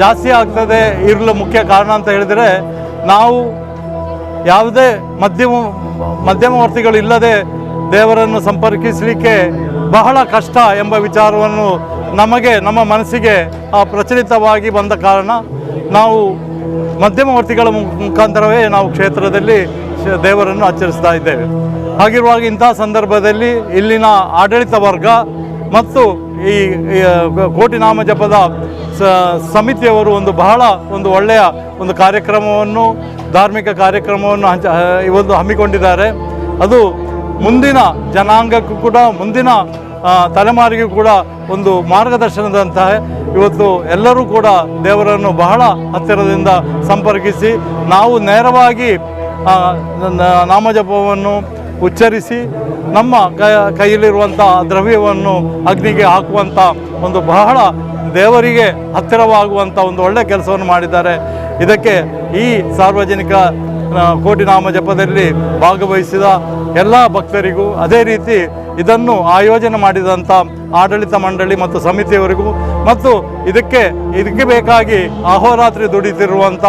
ಜಾಸ್ತಿ ಆಗ್ತದೆ ಇರಲು ಮುಖ್ಯ ಕಾರಣ ಅಂತ ಹೇಳಿದರೆ, ನಾವು ಯಾವುದೇ ಮಧ್ಯಮವರ್ತಿಗಳು ಇಲ್ಲದೆ ದೇವರನ್ನು ಸಂಪರ್ಕಿಸಲಿಕ್ಕೆ ಬಹಳ ಕಷ್ಟ ಎಂಬ ವಿಚಾರವನ್ನು ನಮ್ಮ ಮನಸ್ಸಿಗೆ ಪ್ರಚಲಿತವಾಗಿ ಬಂದ ಕಾರಣ ನಾವು ಮಧ್ಯಮವರ್ತಿಗಳ ಮುಖಾಂತರವೇ ನಾವು ಕ್ಷೇತ್ರದಲ್ಲಿ ದೇವರನ್ನು ಆಚರಿಸ್ತಾ ಇದ್ದೇವೆ. ಹಾಗಿರುವಾಗ ಇಂತಹ ಸಂದರ್ಭದಲ್ಲಿ ಇಲ್ಲಿನ ಆಡಳಿತ ವರ್ಗ ಮತ್ತು ಈ ಕೋಟಿ ನಾಮ ಜಪದ ಸಮಿತಿಯವರು ಬಹಳ ಒಳ್ಳೆಯ ಕಾರ್ಯಕ್ರಮವನ್ನು, ಧಾರ್ಮಿಕ ಕಾರ್ಯಕ್ರಮವನ್ನು ಇವತ್ತು ಹಮ್ಮಿಕೊಂಡಿದ್ದಾರೆ. ಅದು ಮುಂದಿನ ಜನಾಂಗಕ್ಕೂ ಕೂಡ, ಮುಂದಿನ ತಲೆಮಾರಿಗೂ ಕೂಡ ಒಂದು ಮಾರ್ಗದರ್ಶನದಂತಹ. ಇವತ್ತು ಎಲ್ಲರೂ ಕೂಡ ದೇವರನ್ನು ಬಹಳ ಹತ್ತಿರದಿಂದ ಸಂಪರ್ಕಿಸಿ ನಾವು ನೇರವಾಗಿ ನಾಮಜಪವನ್ನು ಉಚ್ಚರಿಸಿ ನಮ್ಮ ಕೈಯಲ್ಲಿರುವಂಥ ದ್ರವ್ಯವನ್ನು ಅಗ್ನಿಗೆ ಹಾಕುವಂಥ ಬಹಳ ದೇವರಿಗೆ ಹತ್ತಿರವಾಗುವಂಥ ಒಂದು ಒಳ್ಳೆಯ ಕೆಲಸವನ್ನು ಮಾಡಿದ್ದಾರೆ. ಇದಕ್ಕೆ ಈ ಸಾರ್ವಜನಿಕ ಕೋಟಿ ನಾಮ ಜಪದಲ್ಲಿ ಭಾಗವಹಿಸಿದ ಎಲ್ಲ ಭಕ್ತರಿಗೂ, ಅದೇ ರೀತಿ ಇದನ್ನು ಆಯೋಜನೆ ಮಾಡಿದಂಥ ಆಡಳಿತ ಮಂಡಳಿ ಮತ್ತು ಸಮಿತಿಯವರಿಗೂ, ಮತ್ತು ಇದಕ್ಕೆ ಬೇಕಾಗಿ ಅಹೋರಾತ್ರಿ ದುಡಿತಿರುವಂಥ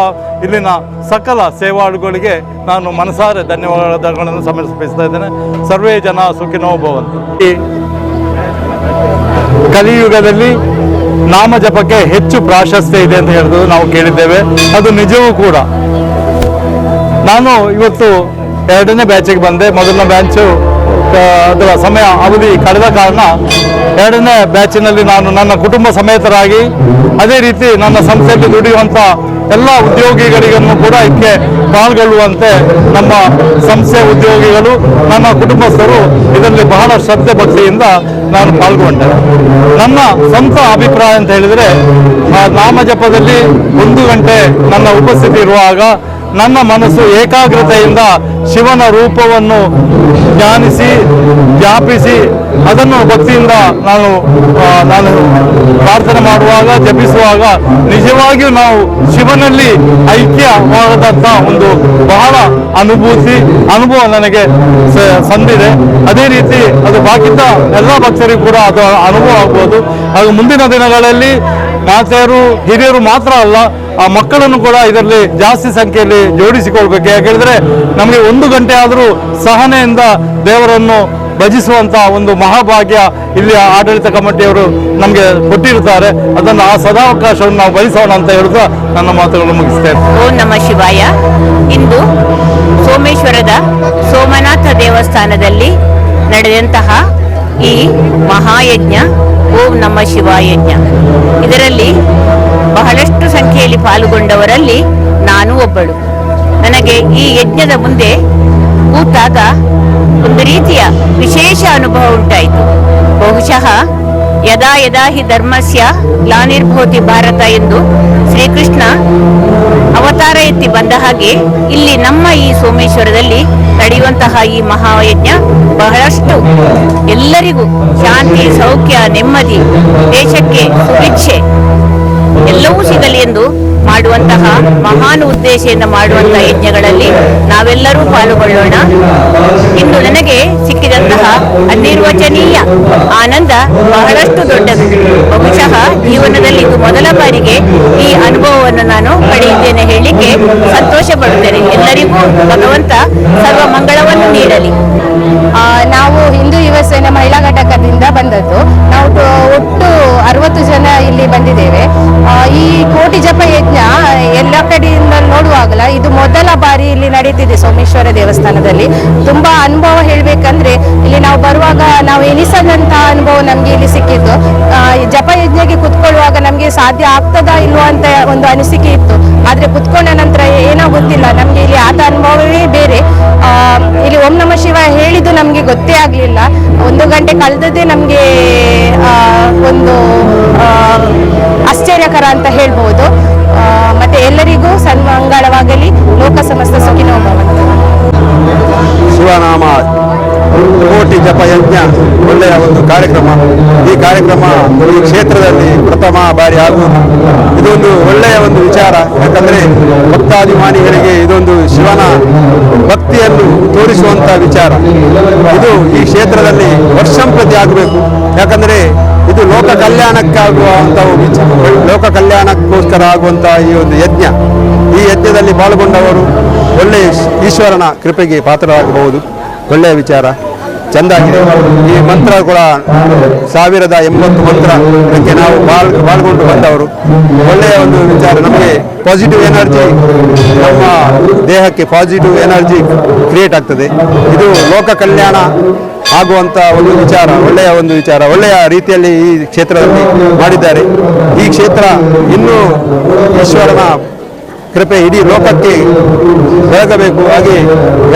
ಇಲ್ಲಿನ ಸಕಲ ಸೇವಾಳುಗಳಿಗೆ ನಾನು ಮನಸಾರೆ ಧನ್ಯವಾದಗಳನ್ನು ಸಮರ್ಪಿಸ್ತಾ ಇದ್ದೇನೆ. ಸರ್ವೇ ಜನ ಸುಖಿನೋ ಭವಂತು. ಈ ಕಲಿಯುಗದಲ್ಲಿ ನಾಮ ಜಪಕ್ಕೆ ಹೆಚ್ಚು ಪ್ರಾಶಸ್ತ್ಯ ಇದೆ ಅಂತ ಹೇಳಿದ್ರು ನಾವು ಕೇಳಿದ್ದೇವೆ. ಅದು ನಿಜವೂ ಕೂಡ. ನಾನು ಇವತ್ತು 2ನೇ ಬ್ಯಾಚಿಗೆ ಬಂದೆ. ಮೊದಲನೇ ಬ್ಯಾಚು ಅದರ ಸಮಯ ಅವಧಿ ಕಳೆದ ಕಾರಣ 2ನೇ ಬ್ಯಾಚಿನಲ್ಲಿ ನಾನು ನನ್ನ ಕುಟುಂಬ ಸಮೇತರಾಗಿ, ಅದೇ ರೀತಿ ನನ್ನ ಸಂಸ್ಥೆಯಲ್ಲಿ ದುಡಿಯುವಂಥ ಎಲ್ಲ ಉದ್ಯೋಗಿಗಳಿಗೂ ಕೂಡ ಇದಕ್ಕೆ ಪಾಲ್ಗೊಳ್ಳುವಂತೆ ನಮ್ಮ ಸಂಸ್ಥೆ ಉದ್ಯೋಗಿಗಳು, ನನ್ನ ಕುಟುಂಬಸ್ಥರು ಇದರಲ್ಲಿ ಬಹಳ ಶ್ರದ್ಧೆ ಭಕ್ತಿಯಿಂದ ನಾನು ಪಾಲ್ಗೊಂಡೆ. ನನ್ನ ಸ್ವಂತ ಅಭಿಪ್ರಾಯ ಅಂತ ಹೇಳಿದರೆ, ನಾಮಜಪದಲ್ಲಿ 1 ಗಂಟೆ ನನ್ನ ಉಪಸ್ಥಿತಿ ಇರುವಾಗ ನನ್ನ ಮನಸ್ಸು ಏಕಾಗ್ರತೆಯಿಂದ ಶಿವನ ರೂಪವನ್ನು ಧ್ಯಾನಿಸಿ ವ್ಯಾಪಿಸಿ ಅದನ್ನು ಭಕ್ತಿಯಿಂದ ನಾನು ಪ್ರಾರ್ಥನೆ ಮಾಡುವಾಗ, ಜಪಿಸುವಾಗ ನಿಜವಾಗಿಯೂ ನಾವು ಶಿವನಲ್ಲಿ ಐಕ್ಯವಾದಂಥ ಒಂದು ಬಹಳ ಅನುಭವ ನನಗೆ ಸಂದಿದೆ. ಅದೇ ರೀತಿ ಅದು ಬಾಕಿದ್ದ ಎಲ್ಲ ಭಕ್ತರಿಗೂ ಕೂಡ ಅದು ಅನುಭವ ಆಗ್ಬೋದು. ಹಾಗೂ ಮುಂದಿನ ದಿನಗಳಲ್ಲಿ ಮಾತೆಯರು ಹಿರಿಯರು ಮಾತ್ರ ಅಲ್ಲ, ಆ ಮಕ್ಕಳನ್ನು ಕೂಡ ಇದರಲ್ಲಿ ಜಾಸ್ತಿ ಸಂಖ್ಯೆಯಲ್ಲಿ ಜೋಡಿಸಿಕೊಳ್ಬೇಕು. ಯಾಕೆಂದರೆ ನಮಗೆ 1 ಗಂಟೆ ಆದರೂ ಸಹನೆಯಿಂದ ದೇವರನ್ನು ಭಜಿಸುವಂಥ ಒಂದು ಮಹಾಭಾಗ್ಯ ಇಲ್ಲಿ ಆಡಳಿತ ಕಮಿಟಿಯವರು ನಮಗೆ ಕೊಟ್ಟಿರ್ತಾರೆ. ಅದನ್ನು ಆ ಸದಾವಕಾಶವನ್ನು ನಾವು ಬಯಸೋಣ ಅಂತ ಹೇಳುತ್ತಾ ನನ್ನ ಮಾತುಗಳನ್ನು ಮುಗಿಸ್ತೇನೆ. ಓಂ ನಮಃ ಶಿವಾಯ. ಇಂದು ಸೋಮೇಶ್ವರದ ಸೋಮನಾಥ ದೇವಸ್ಥಾನದಲ್ಲಿ ನಡೆದಂತಹ ಈ ಮಹಾಯಜ್ಞ ಓಂ ನಮಃ ಶಿವಾಯ ಯಜ್ಞ, ಇದರಲ್ಲಿ ಬಹಳಷ್ಟು ಸಂಖ್ಯೆಯಲ್ಲಿ ಪಾಲ್ಗೊಂಡವರಲ್ಲಿ ನಾನು ಒಬ್ಬಳು. ನನಗೆ ಈ ಯಜ್ಞದ ಮುಂದೆ ಕೂತಾಗ ಒಂದು ರೀತಿಯ ವಿಶೇಷ ಅನುಭವ ಉಂಟಾಯಿತು. ಬಹುಶಃ ಯದಾ ಯದಾ ಹಿ ಧರ್ಮಸ್ಯ ಗ್ಲಾನಿರ್ಭವತಿ ಭಾರತ ಎಂದು ಶ್ರೀಕೃಷ್ಣ ಅವತಾರ ಎತ್ತಿ ಬಂದ ಹಾಗೆ ಇಲ್ಲಿ ನಮ್ಮ ಈ ಸೋಮೇಶ್ವರದಲ್ಲಿ ನಡೆಯುವಂತಹ ಈ ಮಹಾಯಜ್ಞ ಬಹಳಷ್ಟು ಎಲ್ಲರಿಗೂ ಶಾಂತಿ, ಸೌಖ್ಯ, ನೆಮ್ಮದಿ, ದೇಶಕ್ಕೆ ಸುಭಿಕ್ಷೆ ಎಲ್ಲವೂ ಸಿಗಲಿ ಎಂದು ಮಾಡುವಂತಹ ಮಹಾನ್ ಉದ್ದೇಶದಿಂದ ಮಾಡುವಂತಹ ಯಜ್ಞಗಳಲ್ಲಿ ನಾವೆಲ್ಲರೂ ಪಾಲ್ಗೊಳ್ಳೋಣ. ಇಂದು ನನಗೆ ಸಿಕ್ಕಿದಂತಹ ಅನಿರ್ವಚನೀಯ ಆನಂದ ಬಹಳಷ್ಟು ದೊಡ್ಡದು. ಬಹುಶಃ ಜೀವನದಲ್ಲಿ ಇದು ಮೊದಲ ಬಾರಿಗೆ ಈ ಅನುಭವವನ್ನು ನಾನು ಪಡೆಯುತ್ತೇನೆ ಹೇಳಲಿಕ್ಕೆ ಸಂತೋಷ ಪಡುತ್ತೇನೆ. ಎಲ್ಲರಿಗೂ ಭಗವಂತ ಸರ್ವ ಮಂಗಳವನ್ನು ನೀಡಲಿ. ನಾವು ಹಿಂದೂ ಯುವ ಸೇನೆ ಮಹಿಳಾ ಘಟಕದಿಂದ ಬಂದದ್ದು. ನಾವು ಒಟ್ಟು 60 ಜನ ಇಲ್ಲಿ ಬಂದಿದ್ದೇವೆ. ಈ ಕೋಟಿ ಜಪ ಯಜ್ಞ ಎಲ್ಲ ಕಡೆಯಿಂದ ನೋಡುವಾಗಲ ಇದು ಮೊದಲ ಬಾರಿ ಇಲ್ಲಿ ನಡೀತಿದೆ ಸೋಮೇಶ್ವರ ದೇವಸ್ಥಾನದಲ್ಲಿ. ತುಂಬಾ ಅನುಭವ ಹೇಳ್ಬೇಕಂದ್ರೆ ಇಲ್ಲಿ ನಾವು ಬರುವಾಗ ನಾವು ಎನಿಸದಂತಹ ಅನುಭವ ನಮ್ಗೆ ಇಲ್ಲಿ ಸಿಕ್ಕಿದ್ದು. ಜಪ ಯಜ್ಞಕ್ಕೆ ಕುತ್ಕೊಳ್ಳುವಾಗ ನಮ್ಗೆ ಸಾಧ್ಯ ಆಗ್ತದಾ ಇಲ್ವಾ ಅಂತ ಒಂದು ಅನಿಸಿಕೆ ಇತ್ತು. ಆದ್ರೆ ಕುತ್ಕೊಂಡ ನಂತರ ಏನೋ ಗೊತ್ತಿಲ್ಲ, ನಮ್ಗೆ ಇಲ್ಲಿ ಆದ ಅನುಭವವೇ ಬೇರೆ. ಇಲ್ಲಿ ಓಂ ನಮಃ ಶಿವಾಯ ಹೇಳಿದ್ದು ನಮ್ಗೆ ಗೊತ್ತೇ ಆಗ್ಲಿಲ್ಲ. 1 ಗಂಟೆ ಕಳೆದದ್ದೇ ನಮ್ಗೆ ಒಂದು ಆಶ್ಚರ್ಯಕರ ಅಂತ ಹೇಳ್ಬೋದು. ಮತ್ತೆ ಎಲ್ಲರಿಗೂ ಸನ್ಮಂಗಳವಾಗಲಿ. ಲೋಕ ಸಮಸ್ತ ಸುಖಿನೋ ಭವಂತು. ಶಿವನಾಮ ಕೋಟಿ ಜಪ ಯಜ್ಞ ಒಳ್ಳೆಯ ಒಂದು ಕಾರ್ಯಕ್ರಮ. ಈ ಕಾರ್ಯಕ್ರಮ ಈ ಕ್ಷೇತ್ರದಲ್ಲಿ ಪ್ರಥಮ ಬಾರಿ ಆಗುವುದು ಇದೊಂದು ಒಳ್ಳೆಯ ಒಂದು ವಿಚಾರ. ಯಾಕಂದರೆ ಭಕ್ತಾಭಿಮಾನಿಗಳಿಗೆ ಇದೊಂದು ಶಿವನ ಭಕ್ತಿಯನ್ನು ತೋರಿಸುವಂಥ ವಿಚಾರ. ಇದು ಈ ಕ್ಷೇತ್ರದಲ್ಲಿ ವರ್ಷಂಪ್ರತಿ ಆಗಬೇಕು. ಯಾಕಂದರೆ ಇದು ಲೋಕ ಕಲ್ಯಾಣಕ್ಕಾಗುವಂಥ ಲೋಕ ಕಲ್ಯಾಣಕ್ಕೋಸ್ಕರ ಆಗುವಂಥ ಈ ಒಂದು ಯಜ್ಞ. ಈ ಯಜ್ಞದಲ್ಲಿ ಪಾಲ್ಗೊಂಡವರು ಒಳ್ಳೆಯ ಈಶ್ವರನ ಕೃಪೆಗೆ ಪಾತ್ರರಾಗಬಹುದು. ಒಳ್ಳೆಯ ವಿಚಾರ, ಚೆಂದಾಗಿದೆ. ಈ ಮಂತ್ರ ಕೂಡ 1080 ಮಂತ್ರ, ಇದಕ್ಕೆ ನಾವು ಪಾಲ್ಗೊಂಡು ಬಂದವರು. ಒಳ್ಳೆಯ ಒಂದು ವಿಚಾರ. ನಮಗೆ ಪಾಸಿಟಿವ್ ಎನರ್ಜಿ, ನಮ್ಮ ದೇಹಕ್ಕೆ ಪಾಸಿಟಿವ್ ಎನರ್ಜಿ ಕ್ರಿಯೇಟ್ ಆಗ್ತದೆ. ಇದು ಲೋಕ ಕಲ್ಯಾಣ ಆಗುವಂಥ ಒಂದು ವಿಚಾರ, ಒಳ್ಳೆಯ ಒಂದು ವಿಚಾರ. ಒಳ್ಳೆಯ ರೀತಿಯಲ್ಲಿ ಈ ಕ್ಷೇತ್ರದಲ್ಲಿ ಮಾಡಿದ್ದಾರೆ. ಈ ಕ್ಷೇತ್ರ ಇನ್ನೂ ಈಶ್ವರನ ಕೃಪೆ ಇಡೀ ಲೋಕಕ್ಕೆ ಬೆಳಗಬೇಕು, ಹಾಗೆ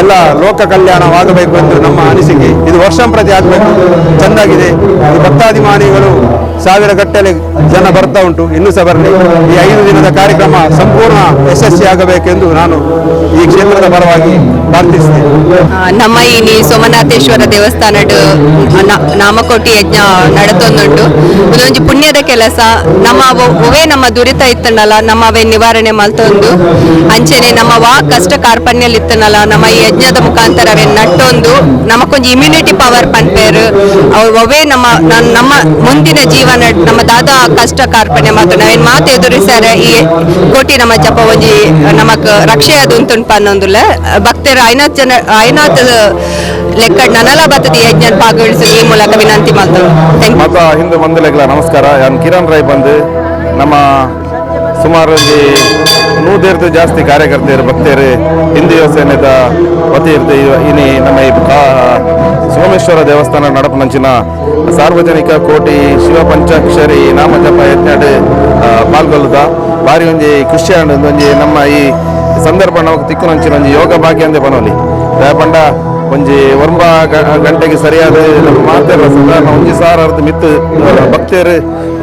ಎಲ್ಲ ಲೋಕ ಕಲ್ಯಾಣವಾಗಬೇಕು ಎಂದು ನಮ್ಮ ಅನಿಸಿಕೆ. ಇದು ವರ್ಷಂಪ್ರತಿ ಆಗಬೇಕು. ಚೆಂದಾಗಿದೆ. ಈ ಭಕ್ತಾಭಿಮಾನಿಗಳು 1000 ಗಟ್ಟಲೆ ಜನ ಬರ್ತಾ ಉಂಟು. ಇನ್ನೂ ಸಹ ಬರಲಿ. ಈ 5 ದಿನದ ಕಾರ್ಯಕ್ರಮ ಸಂಪೂರ್ಣ ಯಶಸ್ವಿಯಾಗಬೇಕೆಂದು ನಾನು ಈ ಕ್ಷೇತ್ರದ ಪರವಾಗಿ ಪ್ರಾರ್ಥಿಸ್ತೀನಿ. ನಮ್ಮ ಈ ಸೋಮನಾಥೇಶ್ವರ ದೇವಸ್ಥಾನದ ನಾಮಕೋಟಿ ಯಜ್ಞ ನಡತೊಂದುಂಡು ಇದೊಂದು ಪುಣ್ಯದ ಕೆಲಸ. ನಮ್ಮ ಒವೇ ನಮ್ಮ ದುರಿತ ಇತ್ತನಲ್ಲ ನಮ್ಮ ಅವೇ ನಿವಾರಣೆ ಮಲ್ತೊಂದು ಅಂಚನೆ ನಮ್ಮ ಕಷ್ಟ ಕಾರ್ಪಣ್ಯಲ್ ಇತ್ತನಲ್ಲ ನಮ್ಮ ಈ ಯಜ್ಞದ ಮುಖಾಂತರವೇ ನಟ್ಟೊಂದು ನಮಕೊಂದು ಇಮ್ಯುನಿಟಿ ಪವರ್ ಪನ್ಪೇರು ಒವೇ ನಮ್ಮ ಮುಂದಿನ ಜೀವನ ನಮ್ಮ ದಾದ ಕಷ್ಟ ಕಾರ್ಪಣ್ಯ ಮಾತು ನಾವೇನು ಮಾತು ಎದುರಿಸ್ಯಾರ ಈ ಕೋಟಿ ನಮ್ಮ ಜಪ ಒಂಜಿ ನಮಕ್ ರಕ್ಷೆ ಅದು ಉಂಟುಂಟು ಅನ್ನೊಂದುಲ್ಲ ಭಕ್ತರು ಐನಾತ್ ಲೆಕ್ಕ ನನಲ ಬತ್ತದ ಯಜ್ಞ ಭಾಗವಹಿಸಿ ಈ ಮೂಲಕ ವಿನಂತಿ ಮಾಡ್ತಾರೆ. ಮತ ಹಿಂದೂ ಮಂದಿಲೆಗ್ಲ ನಮಸ್ಕಾರ. ನಾನು ಕಿರಣ್ ರೈ ಬಂದು ನಮ್ಮ ಸುಮಾರು ನೂದೇರ್ದು ಜಾಸ್ತಿ ಕಾರ್ಯಕರ್ತರು ಭಕ್ತರು ಹಿಂದೂ ಯುವಸೇನೆದ ವತಿ ಇರ್ದು ಇನಿ ನಮ್ಮ ಈ ಸೋಮೇಶ್ವರ ದೇವಸ್ಥಾನ ನಡಪನಂಚಿನ ಸಾರ್ವಜನಿಕ ಕೋಟಿ ಶಿವ ಪಂಚಾಕ್ಷರಿ ನಾಮ ಜಪ ಯಜ್ಞ ಪಾಲ್ಗೊಳ್ಳುದ ಭಾರಿ ಒಂಜಿ ಖುಷಿ ಒಂಜಿ ನಮ್ಮ ಈ ಸಂದರ್ಭ ನಮಗೆ ತಿಕ್ಕುನಂಚಿನ ಒಂಜಿ ಯೋಗ ಭಾಗ್ಯ ಅಂದೇ ಪನೋಲಿ ಪಂಡ ಒಂಜಿ ಒಂಬ ಗಂಟೆಗೆ ಸರಿಯಾದ ನಮ್ಮ ಮಾತೆಲ್ಲ ಸಾಧಾರಣ ಒಂಜಿ ಸಾವಿರ ಅರ್ಧ ಮಿತ್ತು ಭಕ್ತರು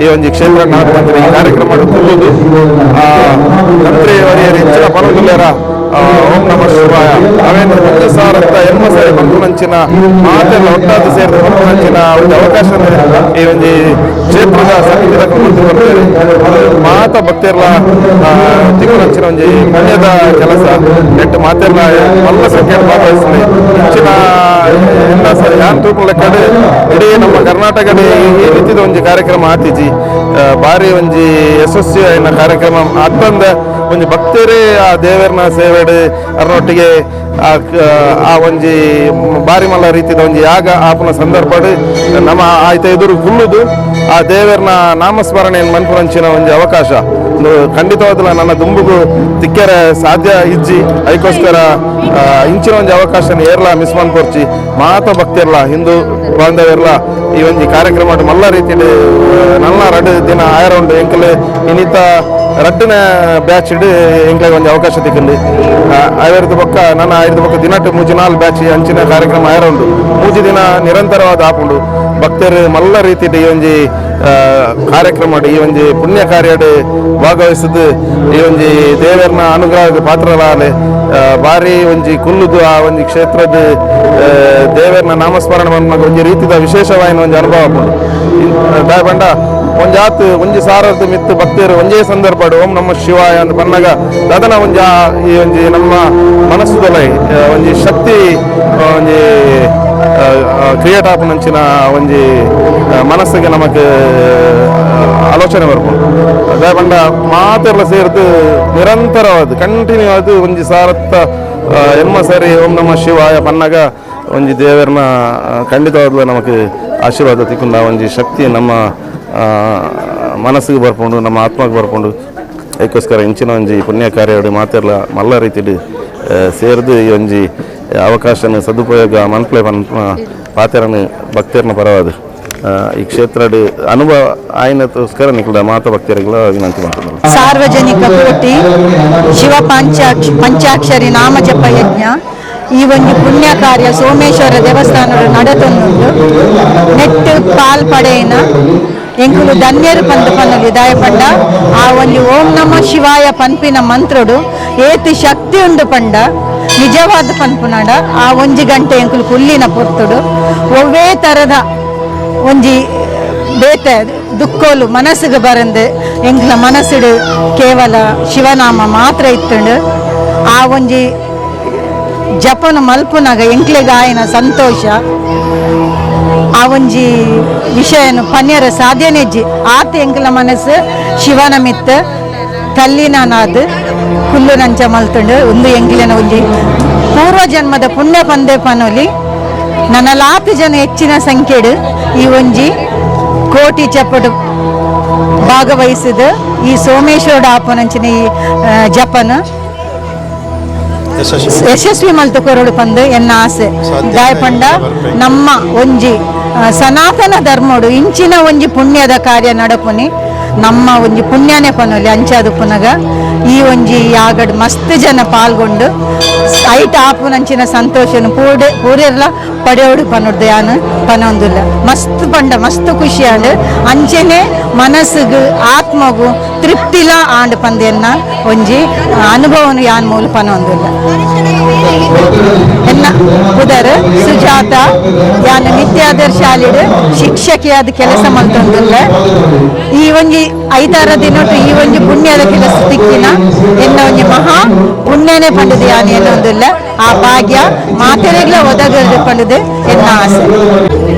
ಈ ಒಂಜಿ ಕ್ಷೇತ್ರ ನಾಟಕಂದ್ರೆ ಈ ಕಾರ್ಯಕ್ರಮ ಮಾಡುವುದು ಮಂತ್ರಿ ವರಿಯರು ಹೆಚ್ಚಿನ ಪನಗುಲ್ಯರ ಓಂ ನಮ ಶಿವಾಯ ಅವೇನು 1,080 ಸರಿ ಬಂಧುನಂಚಿನ ಮಾತೆಲ್ಲ ಒಟ್ಟಾದ ಸೇರಿದ ಬಂಧುನಂಚಿನ ಒಂದು ಅವಕಾಶ ಈ ಒಂದು ಕ್ಷೇತ್ರದ ಸಮಿತಿದ ಮಾತ ಭಕ್ತಿಯರ್ಲ ತಿಂಗಳಂಚಿನ ಒಂದು ಪುಣ್ಯದ ಕೆಲಸ ನೆಟ್ಟು ಮಾತೆಲ್ಲ ಮಲ್ಲ ಸಂಖ್ಯೆಯನ್ನು ಭಾಗವಹಿಸಲಿ ಹೆಚ್ಚಿನ ಎಲ್ಲ ಯಾನ್ ತೂಕ ಲೆಕ್ಕಡೆ ಇಡೀ ನಮ್ಮ ಕರ್ನಾಟಕದ ಈ ರೀತಿಯ ಒಂದು ಕಾರ್ಯಕ್ರಮ ಆತಿಜಿ ಭಾರಿ ಒಂಜಿ ಯಶಸ್ವಿ ಆಯ್ನ ಕಾರ್ಯಕ್ರಮ ಅತ್ತಂದ ಒಂಜಿ ಭಕ್ತರೇ ಆ ದೇವರನ್ನ ಸೇವೆಡು ಅದರೊಟ್ಟಿಗೆ ಆ ಒಂಜಿ ಬಾರಿ ಮಲ್ಲ ರೀತಿಯ ಒಂಜಿ ಯಾಗ ಆಪನ ಸಂದರ್ಭಡು ನಮ್ಮ ಆಯ್ತ ಎದುರು ಕುಲ್ಲುದು ಆ ದೇವರನ್ನ ನಾಮಸ್ಮರಣೆಯನ್ನು ಮನ್ಪುರಂಚಿನ ಒಂಜಿ ಅವಕಾಶ ಖಂಡಿತವಾದಲ್ಲ ನನ್ನ ದುಂಬುಗು ತಿಕ್ಕೆರ ಸಾಧ್ಯ ಇಜ್ಜಿ ಅದಕ್ಕೋಸ್ಕರ ಇಂಚಿನ ಒಂಜಿ ಅವಕಾಶನ ಏರ್ಲ ಮಿಸ್ ಮನ್ಪೊರ್ಚಿ ಮಾತ ಭಕ್ತಿರ್ಲ ಹಿಂದೂ ಬಾಂಧವ್ಯರ್ಲ ಈ ಒಂಜಿ ಕಾರ್ಯಕ್ರಮ ಮಲ್ಲ ರೀತಿಯಲ್ಲಿ ನನ್ನ 2 ದಿನ ಆಯರೌಂಡ್ ಎಂಕಲ್ ಇನ್ನಿತ 2ನೇ ಬ್ಯಾಚ್ ಇಡು ಎಂಕ್ಲೆಗೆ ಒಂದು ಅವಕಾಶ ತಿಕ್ಕಂಡು ಆಯರ್ದ ಪಕ್ಕ ನನ್ನ ಆಯರ್ದ ಪಕ್ಕ ದಿನಟ್ಟು 3-4 ಬ್ಯಾಚ್ ಅಂಚಿನ ಕಾರ್ಯಕ್ರಮ ಆಯರೌಂಡು 3 ದಿನ ನಿರಂತರವಾದ ಆಪುಂಡು ಭಕ್ತರು ಮಲ್ಲ ರೀತಿ ಈ ಒಂಜಿ ಕಾರ್ಯಕ್ರಮ ಈ ಒಂಜಿ ಪುಣ್ಯ ಕಾರ್ಯಡ್ ಭಾಗವಹಿಸಿದ್ದು ಈ ಒಂಜಿ ದೇವರನ್ನ ಅನುಗ್ರಹ ಪಾತ್ರರಾಲೆ ಭಾರಿ ಒಂಜಿ ಕುಲ್ಲುದು ಆ ಒಂಜಿ ಕ್ಷೇತ್ರದ ದೇವರನ್ನ ನಾಮಸ್ಮರಣೆ ಒಂಜಿ ರೀತಿಯ ವಿಶೇಷವಾಯಿನ ಒಂಜಿ ಅನುಭವ ಆಪುಂಡು ದಾಯಪಂಡ ಒಂಜಾತ್ ಒಂಜಿ ಸಾರದ ಮಿತ್ತು ಭಕ್ತರು ಒಂಜೇ ಸಂದರ್ಭ ಓಂ ನಮ ಶಿವಾಯ ಅಂತ ಬಂದಾಗ ದದನ ಈ ಒಂಜಿ ನಮ್ಮ ಮನಸ್ಸುದಲ್ಲಿ ಒಂಜಿ ಶಕ್ತಿ ಒಂಜಿ ಕ್ರಿಯೇಟ್ ಆಪನಂಚಿನ ಒಂಜಿ ಮನಸ್ಸಿಗೆ ನಮಗೆ ಆಲೋಚನೆ ಬರ್ಬೋದು ಅದೇ ಬಂಡ ಮಾತೆಲ್ಲ ಸೇರಿದು ನಿರಂತರವಾದ ಕಂಟಿನ್ಯೂ ಆದ ಒಂಜಿ ಸಾರತ್ತ ಸರಿ ಓಂ ನಮ ಶಿವಾಯ ಪನ್ನಾಗ ಒಂಜಿ ದೇವರನ್ನ ಖಂಡಿತವಾದ್ಲು ನಮಗೆ ಆಶೀರ್ವಾದ ತಿಕ್ಕೊಂಡ ಒಂಜಿ ಶಕ್ತಿ ನಮ್ಮ ಮನಸ್ಸಿಗೆ ಬರ್ಕೊಂಡು ನಮ್ಮ ಆತ್ಮಕ್ಕೆ ಬರ್ಕೊಂಡು ಅದಕ್ಕೋಸ್ಕರ ಇಂಚಿನ ಒಂಜಿ ಪುಣ್ಯ ಕಾರ್ಯ ಮಾತೆಲ್ಲ ಮಲ್ಲ ರೀತಿಯಲ್ಲಿ ಸೇರಿದು ಈ ಒಂಜಿ ಅವಕಾಶನ ಸದುಪಯೋಗ ಮನ್ಪ್ಲೆ ಪಾತೆರನ್ನು ಭಕ್ತರನ್ನ ಪರವಾದ ಈ ಕ್ಷೇತ್ರದ ಅನುಭವ ಆಯ್ನಗೋಸ್ಕರ ನಿಖಿಲ ಮಾತ ಭಕ್ತರಿಗಳ ವಿನಂತಿ ಮಾಡ್ತಾರೆ. ಸಾರ್ವಜನಿಕ ಕೋಟಿ ಶಿವ ಪಂಚಾಕ್ಷರಿ ನಾಮ ಜಪ ಯಜ್ಞ ಈ ಒಂದು ಪುಣ್ಯ ಕಾರ್ಯ ಸೋಮೇಶ್ವರ ದೇವಸ್ಥಾನದ ನಡೆತೊಂದುಂಡು ನೆಟ್ಟು ಪಾಲ್ಪಡೆಯಿನ ಎಂಕುಲು ಧನ್ಯರು ಪಂದು ಪನ್ನಲು ದಾಯಪಂಡ ಆ ಒಂದು ಓಂ ನಮ ಶಿವಾಯ ಪನ್ಪಿನ ಮಂತ್ರಡು ಏತಿ ಶಕ್ತಿ ಉಂಡು ಪಂಡ ನಿಜವಾದ ಪನ್ಪುನಾಡ ಆ 1 ಗಂಟೆ ಎಂಕುಲು ಕುಲ್ಲಿನ ಪೊರ್ತುಡು ಒವ್ವೇ ತರದ ಒಂಜಿ ಬೇತೆ ದುಃಖೋಲು ಮನಸ್ಸಿಗೆ ಬರಂದು ಎಂಕ್ಲ ಮನಸ್ಸಿಡು ಕೇವಲ ಶಿವನಾಮ ಮಾತ್ರ ಇತ್ತುಂಡು ಆ ಒಂಜಿ ಜಪನ ಮಲ್ಪುನಾಗ ಎಂಕ್ಲೆಗ ಆಯ್ನ ಸಂತೋಷ ಆ ಒಂಜಿ ವಿಷಯನು ಪನ್ಯರ ಸಾಧ್ಯನೆಜ್ಜಿ ಆತ ಎಂಕ್ಲ ಮನಸ್ಸು ಶಿವನ ಮಿತ್ತ ಕಲ್ಲಿನಾದ ಕುಲ್ಲು ನಂಚ ಮಲ್ತುಂಡು ಒಂದು ಎಂಕ್ಲಿನ ಒಂಜಿ ಪೂರ್ವ ಜನ್ಮದ ಪುಣ್ಯ ಪಂದೆ ಪನೊಲಿ ನನಲಾತು ಜನ ಹೆಚ್ಚಿನ ಸಂಖ್ಯೆಡು ಈ ಒಂಜಿ ಕೋಟಿ ಜಪಡು ಭಾಗವಹಿಸಿದ ಈ ಸೋಮೇಶ್ವರ ಆಪನಂಚಿನ ಈ ಜಪನ ಯಶಸ್ವಿ ಮಲ್ತು ಕೊರಡು ಪಂದು ಎನ್ನ ಆಸೆ ದಾಯಪಂಡ ನಮ್ಮ ಒಂಜಿ ಸನಾತನ ಧರ್ಮಡು ಇಂಚಿನ ಒಂಜಿ ಪುಣ್ಯದ ಕಾರ್ಯ ನಡಪುನಿ ನಮ್ಮ ಒಂಜಿ ಪುಣ್ಯನೇ ಪನೊಲಿ ಅಂಚಾದು ಪುನಗ ಈ ಒಂಜಿ ಯಾಗಡ್ ಮಸ್ತ್ ಜನ ಪಾಲ್ಗೊಂಡು ಐಟ್ ಆಪುನಂಚಿನ ಸಂತೋಷನು ಪೂರೆಲ್ಲ ಪಡೆಯೋಡು ಪನ್ನೊಡ್ದು ಯಾನು ಪನೊಂದುಲ್ಲ ಮಸ್ತ್ ಪಂಡ ಮಸ್ತ್ ಖುಷಿಯಾಂಡು ಅಂಚೆನೆ ಮನಸ್ಸಿಗೆ ಆತ್ಮಗೂ ತೃಪ್ತಿಲ ಆಂಡ್ ಪಂದೆನ್ನ ಒಂಜಿ ಅನುಭವನು ಯಾನ್ ಮೂಲ ಪನೊಂದುಲ್ಲ ಎನ್ನ ಉದರ್ ಸುಜಾತ ಯಾನ್ ನಿತ್ಯಾದರ್ ಶಾಲೆಡ್ ಶಿಕ್ಷಕಿಯಾದ ಕೆಲಸ ಮಲ್ತೊಂದುಲ್ಲ ಈ ಒಂಜಿ 5-6 ದಿನೊಟ್ಟು ಈ ಒಂಜಿ ಪುಣ್ಯದ ಕೆಲಸ ತಿಕ್ಕಿನ ಎನ್ನ ಒಂಜಿ ಮಹಾ ಪುಣ್ಯನೇ ಪಂಡದು ಯಾನ್ ಏನೊಂದುಲ್ಲ ಆ ಭಾಗ್ಯ ಮಾತೆರೆಗ್ಲ ಒದಗದು ಪಂಡದು ಎನ್ನ ಆಸೆ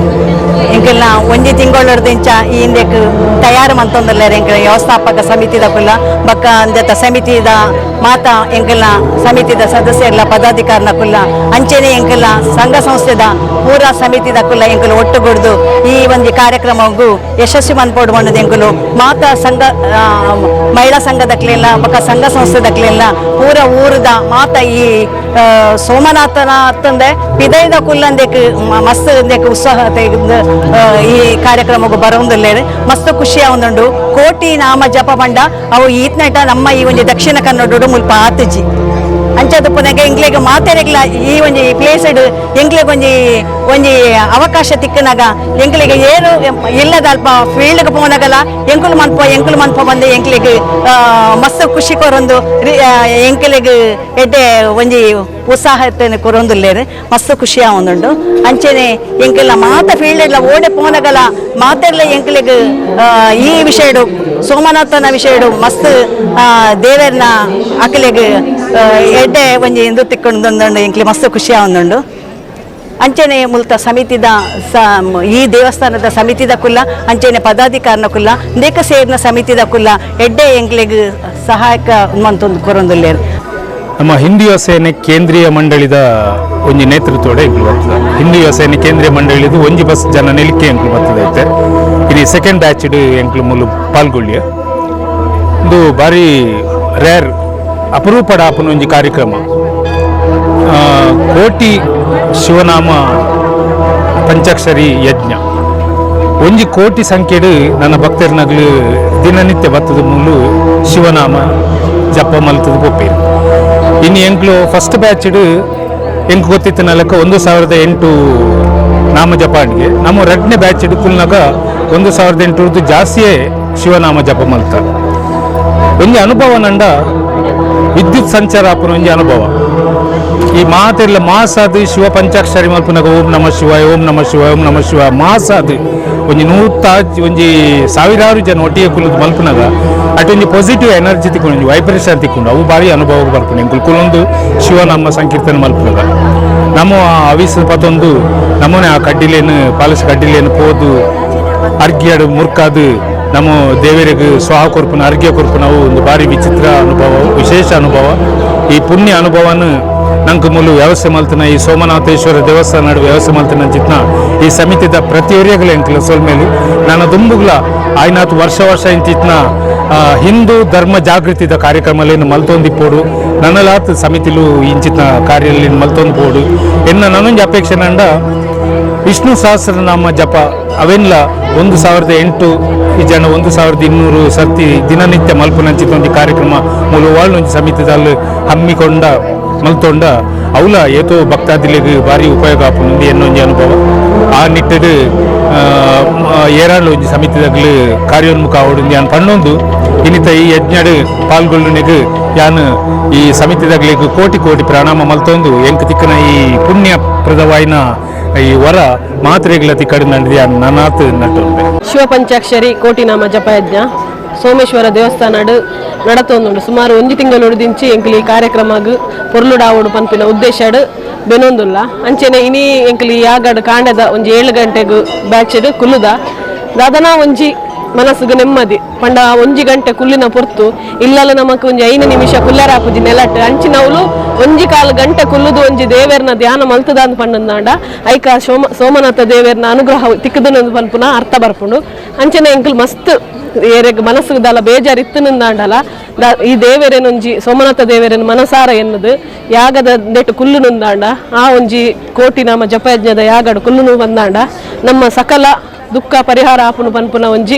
ಎಂಕಲ್ನ ಒಂಜಿ ತಿಂಗಳರ್ದಿಂಚ ಈ ಹಿಂದೆಕ್ ತಯಾರು ಮಂತೊಂದುಲ್ಲೆ ಎಂಕಲ ವ್ಯವಸ್ಥಾಪಕ ಸಮಿತಿದ ಕುಲ್ಲ ಬಕ್ಕ ಅಂದತ ಸಮಿತಿದ ಮಾತ ಎಂಕಲ್ನ ಸಮಿತಿದ ಸದಸ್ಯರ್ಲ ಪದಾಧಿಕಾರನ ಕುಲ್ಲ ಅಂಚೆನೆ ಎಂಕಲ್ನ ಸಂಘ ಸಂಸ್ಥೆದ ಪೂರ ಸಮಿತಿದ ಕುಲ್ಲ ಎಂಕಲು ಒಟ್ಟುಗೂಡ್ದು ಈ ಒಂದು ಕಾರ್ಯಕ್ರಮಗೂ ಯಶಸ್ವಿ ಮನ್ಪೋಡು ಬಂಡದು ಎಂಕಲು ಮಾತ ಸಂಘ ಮಹಿಳಾ ಸಂಘದಕ್ಲೆಲ್ಲ ಬಕ್ಕ ಸಂಘ ಸಂಸ್ಥೆದಕ್ಲೆಲ್ಲ ಪೂರ ಊರದ ಮಾತ ಈ ಸೋಮನಾಥನ ಅತ್ತಂದೆ ಪಿದೈದ ಕುಲ್ಲಂದೆಕ್ ಮಸ್ತ್ ಉತ್ಸಾಹ ಈ ಕಾರ್ಯಕ್ರಮಕ್ಕೆ ಬರೋದಿಲ್ಲ ಮಸ್ತ್ ಖುಷಿ ಆವೊಂದುಂಡು ಕೋಟಿ ನಾಮ ಜಪ ಪಂಡ ಅವು ಈತ್ನಟ ನಮ್ಮ ಈ ಒಂದು ದಕ್ಷಿಣ ಕನ್ನಡ ಮುಲ್ಪ ಆತಜಿ ಅಂಚದ ಪುನಗೆ ಎಂಕ್ಲೆಗೆ ಮಾತೆರೆಗ್ಲ ಈ ಒಂಜಿ ಪ್ಲೇಸಡ್ ಎಂಕ್ಲೆಗೆ ಒಂಜಿ ಅವಕಾಶ ತಿಕ್ಕನಾಗ ಎಂಕ್ಲೆಗೆ ಏನು ಇಲ್ಲದ ಅಲ್ಪ ಫೀಲ್ಡ್ಗೆ ಪೋನಾಗಲ್ಲ ಎಂಕುಲು ಮನ್ಪ ಬಂದು ಎಂಕ್ಲೆಗೆ ಮಸ್ತ್ ಖುಷಿ ಕೊರೊಂದು ಎಂಕ್ಲೆಗೆ ಎಡ್ಡೆ ಒಂಜಿ ಉತ್ಸಾಹತೆ ಕೊರೊಂದುಲ್ಲೇರು ಮಸ್ತ್ ಖುಷಿ ಆವೊಂದುಂಡು ಅಂಚೆನೆ ಎಂಕೆಲ್ಲ ಮಾತ ಫೀಲ್ಡ್ ಓಡೆ ಪೋನಗಲ ಮಾತೆರ್ಲ ಎಂಕ್ಲೆಗೆ ಈ ವಿಷಯಡು ಸೋಮನಾಥನ ವಿಷಯಡು ಮಸ್ತ್ ದೇವರನ ಅಕಲೆಗೆ ಎಡ್ಡೆ ಒಂಜಿ ಇಂದು ತಿಕ್ಕೊಂಡು ಎಂಕ್ಲೆ ಮಸ್ತ್ ಖುಷಿ ಆವೊಂದುಂಡು ಅಂಚೆನೆ ಮುಲ್ತ ಸಮಿತಿದ ಈ ದೇವಸ್ಥಾನದ ಸಮಿತಿದ ಕುಲ್ಲ ಅಂಚೆನೆ ಪದಾಧಿಕಾರನ ಕುಲ್ಲ ದೇಕ ಸೇರಿನ ಸಮಿತಿದ ಕುಲ್ಲ ಎಡ್ಡೆ ಎಂಕ್ಲೆಗೆ ಸಹಾಯಕ ಮಂತೊಂದು ಕೊರೊಂದುಲ್ಲೇರು ನಮ್ಮ ಹಿಂದೂ ಯುವ ಸೇನೆ ಕೇಂದ್ರೀಯ ಮಂಡಳಿದ ಒಂಜಿ ನೇತೃತ್ವಡೆ ಎಂಕ್ಲು ಬರ್ತದೆ ಹಿಂದೂ ಯುವ ಸೇನೆ ಕೇಂದ್ರೀಯ ಮಂಡಳಿದು ಒಂಜಿ ಬಸ್ ಜನ ನೆಲಿಕೆ ಎಂಕ್ಲು ಬರ್ತದೈತೆ ಇದು ಸೆಕೆಂಡ್ ಬ್ಯಾಚ್ಡ್ ಎಂಕ್ಲು ಮೂಲು ಪಾಲ್ಗೊಳ್ಳಿಯ ಇದು ಬಾರಿ ರೇರ್ ಅಪರೂಪಡ ಆಪನ ಒಂಜಿ ಕಾರ್ಯಕ್ರಮ ಕೋಟಿ ಶಿವನಾಮ ಪಂಚಾಕ್ಷರಿ ಯಜ್ಞ ಒಂಜಿ ಕೋಟಿ ಸಂಖ್ಯೆಡು ನನ್ನ ಭಕ್ತರ್ನಗ್ಲು ದಿನನಿತ್ಯ ಬತ್ತದ ಮೂಲು ಶಿವನಾಮ ಜಪ ಮಲ್ತದ ಗೊಪ್ಪೇರು ಇನ್ನು ಎಂಕ್ಲು ಫಸ್ಟ್ ಬ್ಯಾಚ್ಡ್ ಎಂಕ್ ಗೊತ್ತಿತ್ತಿನ ಲೆಕ್ಕ 1008 ನಾಮ ಜಪಾಣಿಗೆ ನಮ್ಮ 2ನೇ ಬ್ಯಾಚ್ಡ್ ಕುಲ್ನಾಗ 1800 ಜಾಸ್ತಿಯೇ ಶಿವನಾಮ ಜಪ ಮಲ್ತ ಒಂಜಿ ಅನುಭವ ನಂಡ ವಿದ್ಯುತ್ ಸಂಚಾರ ಆಪನ ಒಂಜಿ ಅನುಭವ ಈ ಮಾತೆಲ್ಲ ಮಾಸಾದ ಶಿವ ಪಂಚಾಕ್ಷರಿ ಮಲ್ಪನಾಗ ಓಂ ನಮ ಶಿವಾಯ ಓಂ ನಮ ಶಿವಾಯ ಓಂ ನಮ ಶಿವಾಯ ಮಾಸಾದ ಒಂಜಿ 100 ಸಾವಿರಾರು ಜನ ಒಟ್ಟಿಗೆ ಕುಲಿದು ಮಲ್ಪನಾಗ ಅಟೊಂಜಿ ಪಾಸಿಟಿವ್ ಎನರ್ಜಿ ತಿಕ್ಕೊಂಡು ವೈಬ್ರೇಷನ್ ತಿಕ್ಕೊಂಡು ಅವು ಬಾರಿ ಅನುಭವ ಬರ್ಕೊಂಡು ಎಂಕುಲು ಕುಲೊಂದು ಶಿವನಾಮ ಸಂಕೀರ್ತನ ಮಲ್ಪನಾಗ ನಮ್ಮ ಅವಿಸ ಪತ್ತೊಂದು ನಮ್ಮನೆ ಆ ಕಡ್ಡಿಲೇನು ಪಾಲಸ್ ಕಡ್ಡಿಲೇನು ಪೋದು ಅರ್ಘ್ಯಡು ಮುರ್ಕಾದು ನಮ್ಮ ದೇವರಿಗೆ ಸ್ವಾಹ ಕೊರ್ಪನ ಅರ್ಘ್ಯ ಕೊರ್ಪನ ಅವು ಒಂದು ಬಾರಿ ವಿಚಿತ್ರ ಅನುಭವ ವಿಶೇಷ ಅನುಭವ ಈ ಪುಣ್ಯ ಅನುಭವನ ನಂಗೆ ಮೂಲ ವ್ಯವಸ್ಥೆ ಮಲ್ತನ ಈ ಸೋಮನಾಥೇಶ್ವರ ದೇವಸ್ಥಾನ ನಡುವೆ ವ್ಯವಸ್ಥೆ ಮಲ್ತನ ಚಿತ್ನ ಈ ಸಮಿತಿದ ಪ್ರತಿಯೊರಿಯಗಳ ಎಂಕ್ಲ ಸೋಲ್ಮೇಲೆ ನಾನು ದುಂಬುಗ್ಲ ಆಯ್ನಾತು ವರ್ಷ ಇಂಚಿತ್ನ ಹಿಂದೂ ಧರ್ಮ ಜಾಗೃತಿದ ಕಾರ್ಯಕ್ರಮಲೇನು ಮಲ್ತೊಂದಿಪ್ಪೋಡು ನನ್ನಲಾತ್ ಸಮಿತಿಲು ಇಂಚಿತ್ನ ಕಾರ್ಯಲ್ಲಿ ಮಲ್ತೊಂದಿಪ್ಪೋಡು ಎನ್ನ ನನ್ನೊಂದು ಅಪೇಕ್ಷೆ ನಂಡ ವಿಷ್ಣು ಸಹಸ್ರನಾಮ ಜಪ ಅವೆಲ್ಲ 1008 ಈ ಜನ 1200 ಸರ್ತಿ ದಿನನಿತ್ಯ ಮಲ್ಪನಂಚಿತ ಒಂದು ಕಾರ್ಯಕ್ರಮ ಮೂಲ ವಾಳ್ನೊಂದು ಸಮಿತಿದಲ್ಲಿ ಹಮ್ಮಿಕೊಂಡ ಮಲ್ತೊಂಡ ಅವಲ ಏತೋ ಭಕ್ತಾದಿಲಿಗೆ ಭಾರಿ ಉಪಯೋಗ ಆಪುಂಡು ಎನ್ನೊಂದು ಅನುಭವ ಆ ನಿಟ್ಟಿಡು ಏರಾಳು ಒಂಜಿ ಸಮಿತಿದಾಗಲು ಕಾರ್ಯೋನ್ಮುಖ ಆವೊಡು ಯಾನ್ ಪಣ್ಣೊಂದು ಇನ್ನಿತ ಈ ಯಜ್ಞಡು ಪಾಲ್ಗೊಳ್ಳುನಿಗೆ ಯಾನ್ ಈ ಸಮಿತಿದಾಗಲಿಗೆ ಕೋಟಿ ಪ್ರಣಾಮ ಮಲ್ತೊಂದು ಎಂಕ್ ತಿಕ್ಕನ ಈ ಪುಣ್ಯಪ್ರದವಾಯಿನ ಈ ವರ ಮಾತ್ರೆಗಳ ತಿಕ್ಕಡು ನಡೆದ ನನಾತ್ ನಟ್ಟುಂಟೆ ಶಿವ ಪಂಚಾಕ್ಷರಿ ಕೋಟಿ ನಾಮ ಜಪಯಜ್ಞ ಸೋಮೇಶ್ವರ ದೇವಸ್ಥಾನ ನಡತೊಂದುಂಡು ಸುಮಾರು 1 ತಿಂಗಳು ಉಳಿದಿಂಚಿ ಎಂಕ್ಲಿ ಈ ಕಾರ್ಯಕ್ರಮಗ್ ಪೊರ್ಲುಡಾವೋಡು ಪನ್ಪಿನ ಉದ್ದೇಶಡ್ ಬೆನೊಂದುಲ್ಲ ಅಂಚೆನೆ ಇನಿ ಎಂಕ್ಲಿ ಯಾಗಡ್ ಕಾಂಡದ ಒಂಜಿ 7 ಗಂಟೆಗ್ ಬ್ಯಾಚ್ಡ್ ಕುಲ್ಲುದ ದಾದನ ಒಂಜಿ ಮನಸ್ಸಿಗೆ ನೆಮ್ಮದಿ ಪಂಡ 1 ಗಂಟೆ ಕುಲ್ಲಿನ ಪೊರ್ತು ಇಲ್ಲಲ್ಲ ನಮಕ್ ಒಂಜಿ 5 ನಿಮಿಷ ಕುಲ್ಲರಾಪುಜಿ ನೆಲಟ್ ಅಂಚಿನವಳು 1 ಗಂಟೆ ಕುಲ್ಲುದು ಒಂಜಿ ದೇವೇರ್ನ ಧ್ಯಾನ ಮಲ್ತದ ಅಂತ ಪಂಡಂದಾಂಡ ಐಕ ಸೋಮನಾಥ ದೇವೇರ್ನ ಅನುಗ್ರಹ ತಿಕ್ಕದನೊಂದು ಪನ್ಪುನ ಅರ್ಥ ಬರ್ಪುಂಡು ಅಂಚನೆ ಎಂಕಲ್ ಮಸ್ತ್ ಏರೆಗ್ ಮನಸ್ಸಿಗೆ ದಾಲ ಬೇಜಾರು ಇತ್ತನಿಂದಾಂಡಲ ಈ ದೇವೇರೇನೊಂಜಿ ಸೋಮನಾಥ ದೇವೇರನ ಮನಸಾರ ಎನ್ನದು ಯಾಗದ ನೆಟ್ಟು ಕುಲ್ಲು ನೊಂದಾಂಡ ಆ ಒಂಜಿ ಕೋಟಿ ನಾಮ ಜಪಯಜ್ಞದ ಯಾಗಡು ಕುಲ್ಲುನು ಬಂದಾಂಡ ನಮ್ಮ ಸಕಲ ದುಃಖ ಪರಿಹಾರ ಆಪುನು ಪನ್ಪುನ ಒಂಜಿ